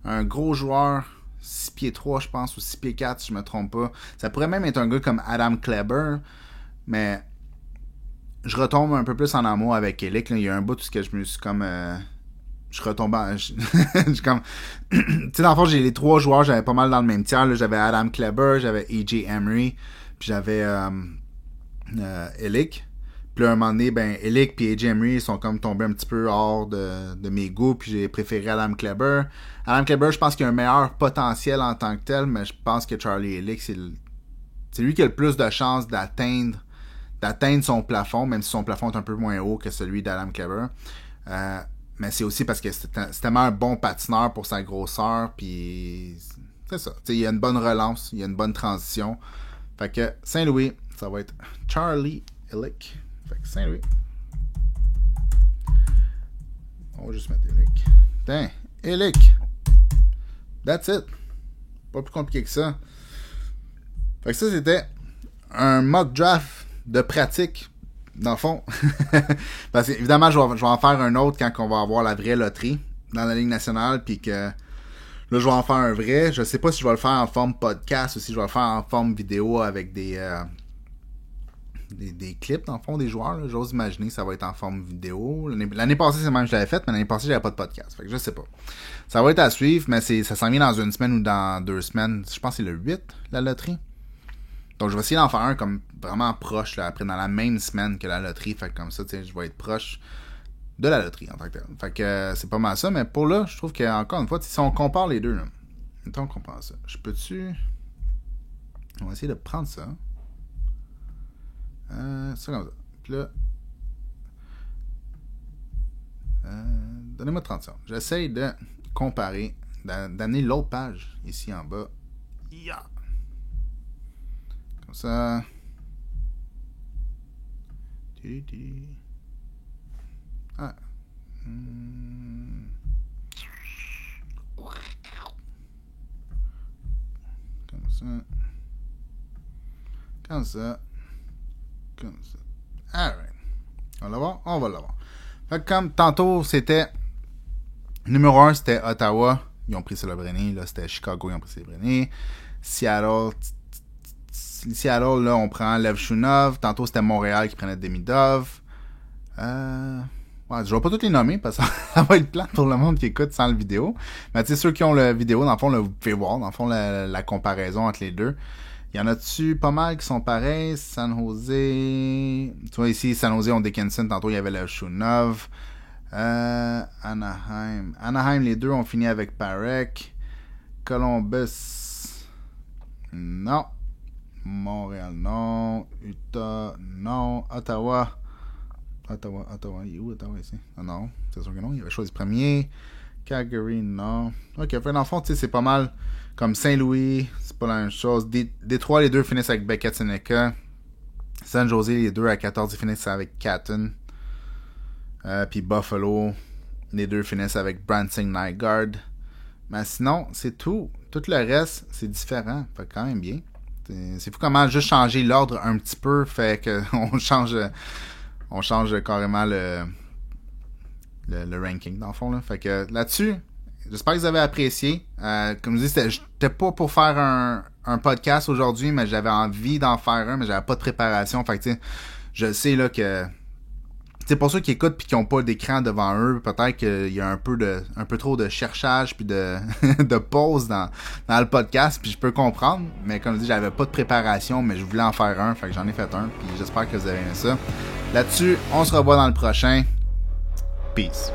Un gros joueur, 6 pieds 3 je pense, ou 6 pieds 4 si je me trompe pas. Ça pourrait même être un gars comme Adam Kleber, mais je retombe un peu plus en amour avec Elick. Il y a un bout où je me suis comme... je retombe en... je comme... tu sais, dans le fond, j'ai les 3 joueurs, j'avais pas mal dans le même tiers. Là. J'avais Adam Kleber, j'avais A.J. Emery, puis j'avais Elick. Puis là, un moment donné, Elick et A.J. Emery sont comme tombés un petit peu hors de mes goûts, puis j'ai préféré Adam Kleber. Adam Kleber, je pense qu'il a un meilleur potentiel en tant que tel, mais je pense que Charlie Elick, c'est lui qui a le plus de chances d'atteindre son plafond, même si son plafond est un peu moins haut que celui d'Adam Kleber. Mais c'est aussi parce que c'est tellement un bon patineur pour sa grosseur, puis c'est ça. Il y a une bonne relance, il y a une bonne transition. Fait que Saint-Louis, ça va être Charlie Elick. Fait que Saint-Louis. On va juste mettre Elick. Putain, Elick. That's it. Pas plus compliqué que ça. Fait que ça, c'était un mock draft de pratique, dans le fond. Parce que, évidemment, je vais en faire un autre quand on va avoir la vraie loterie dans la Ligue nationale, puis que là, je vais en faire un vrai. Je sais pas si je vais le faire en forme podcast ou si je vais le faire en forme vidéo avec des clips, dans le fond, des joueurs. Là. J'ose imaginer que ça va être en forme vidéo. L'année passée, c'est même que je l'avais fait, mais l'année passée, j'avais pas de podcast. Fait que je sais pas. Ça va être à suivre, mais ça s'en vient dans une semaine ou dans 2 semaines. Je pense que c'est le 8, la loterie. Donc, je vais essayer d'en faire un comme vraiment proche, là, après, dans la même semaine que la loterie. Fait que comme ça, tu sais, je vais être proche de la loterie en tant que tel. Fait que c'est pas mal ça, mais pour là, je trouve qu'encore une fois, si on compare les deux, là, mettons qu'on compare ça. On va essayer de prendre ça. Ça comme ça. Puis là, donnez-moi 30 secondes. J'essaye de comparer, d'amener l'autre page ici en bas. Yeah. Comme ça. Ah. Comme ça. Comme ça. Comme ça. Alright. On va l'avoir? On va l'avoir. Fait que comme tantôt, c'était numéro 1, c'était Ottawa. Ils ont pris Celebrini. Là, c'était Chicago. Ils ont pris Celebrini. Seattle, là, on prend Lev Shunov. Tantôt, c'était Montréal qui prenait Demidov. Ouais, je vais pas tous les nommer parce que ça va être plat pour le monde qui écoute sans le vidéo. Mais tu sais, ceux qui ont le vidéo, dans le fond, là, vous pouvez voir, dans le fond, la comparaison entre les deux. Il y en a-tu pas mal qui sont pareils? San Jose. Tu vois, ici, San Jose ont Dickinson. Tantôt, il y avait Lev Shunov. Anaheim. Anaheim, les deux ont fini avec Parek. Columbus. Non. Montréal, non. Utah, non. Ottawa, il est où Ottawa ici? Ah non, c'est sûr que non, il avait choisi premier. Calgary, non. Ok, fait dans le fond, tu sais, c'est pas mal comme Saint-Louis, c'est pas la même chose. Détroit, les deux finissent avec Beckett Seneca. San Jose, les deux à 14, ils finissent avec Catton. Puis Buffalo, les deux finissent avec Branson Nygaard. Mais sinon, c'est tout. Tout le reste, c'est différent. Fait quand même bien. C'est fou comment juste changer l'ordre un petit peu fait qu'on change carrément le ranking dans le fond là. Fait que là-dessus, j'espère que vous avez apprécié. Comme je dis, j'étais pas pour faire un podcast aujourd'hui, mais j'avais envie d'en faire un, mais j'avais pas de préparation. Fait que tu sais, je sais là que c'est pour ceux qui écoutent puis qui ont pas d'écran devant eux, peut-être qu'il y a un peu trop de cherchage puis de de pause dans le podcast, puis je peux comprendre, mais comme je dis, j'avais pas de préparation, mais je voulais en faire un, fait que j'en ai fait un, puis j'espère que vous avez aimé ça. Là-dessus, on se revoit dans le prochain. Peace.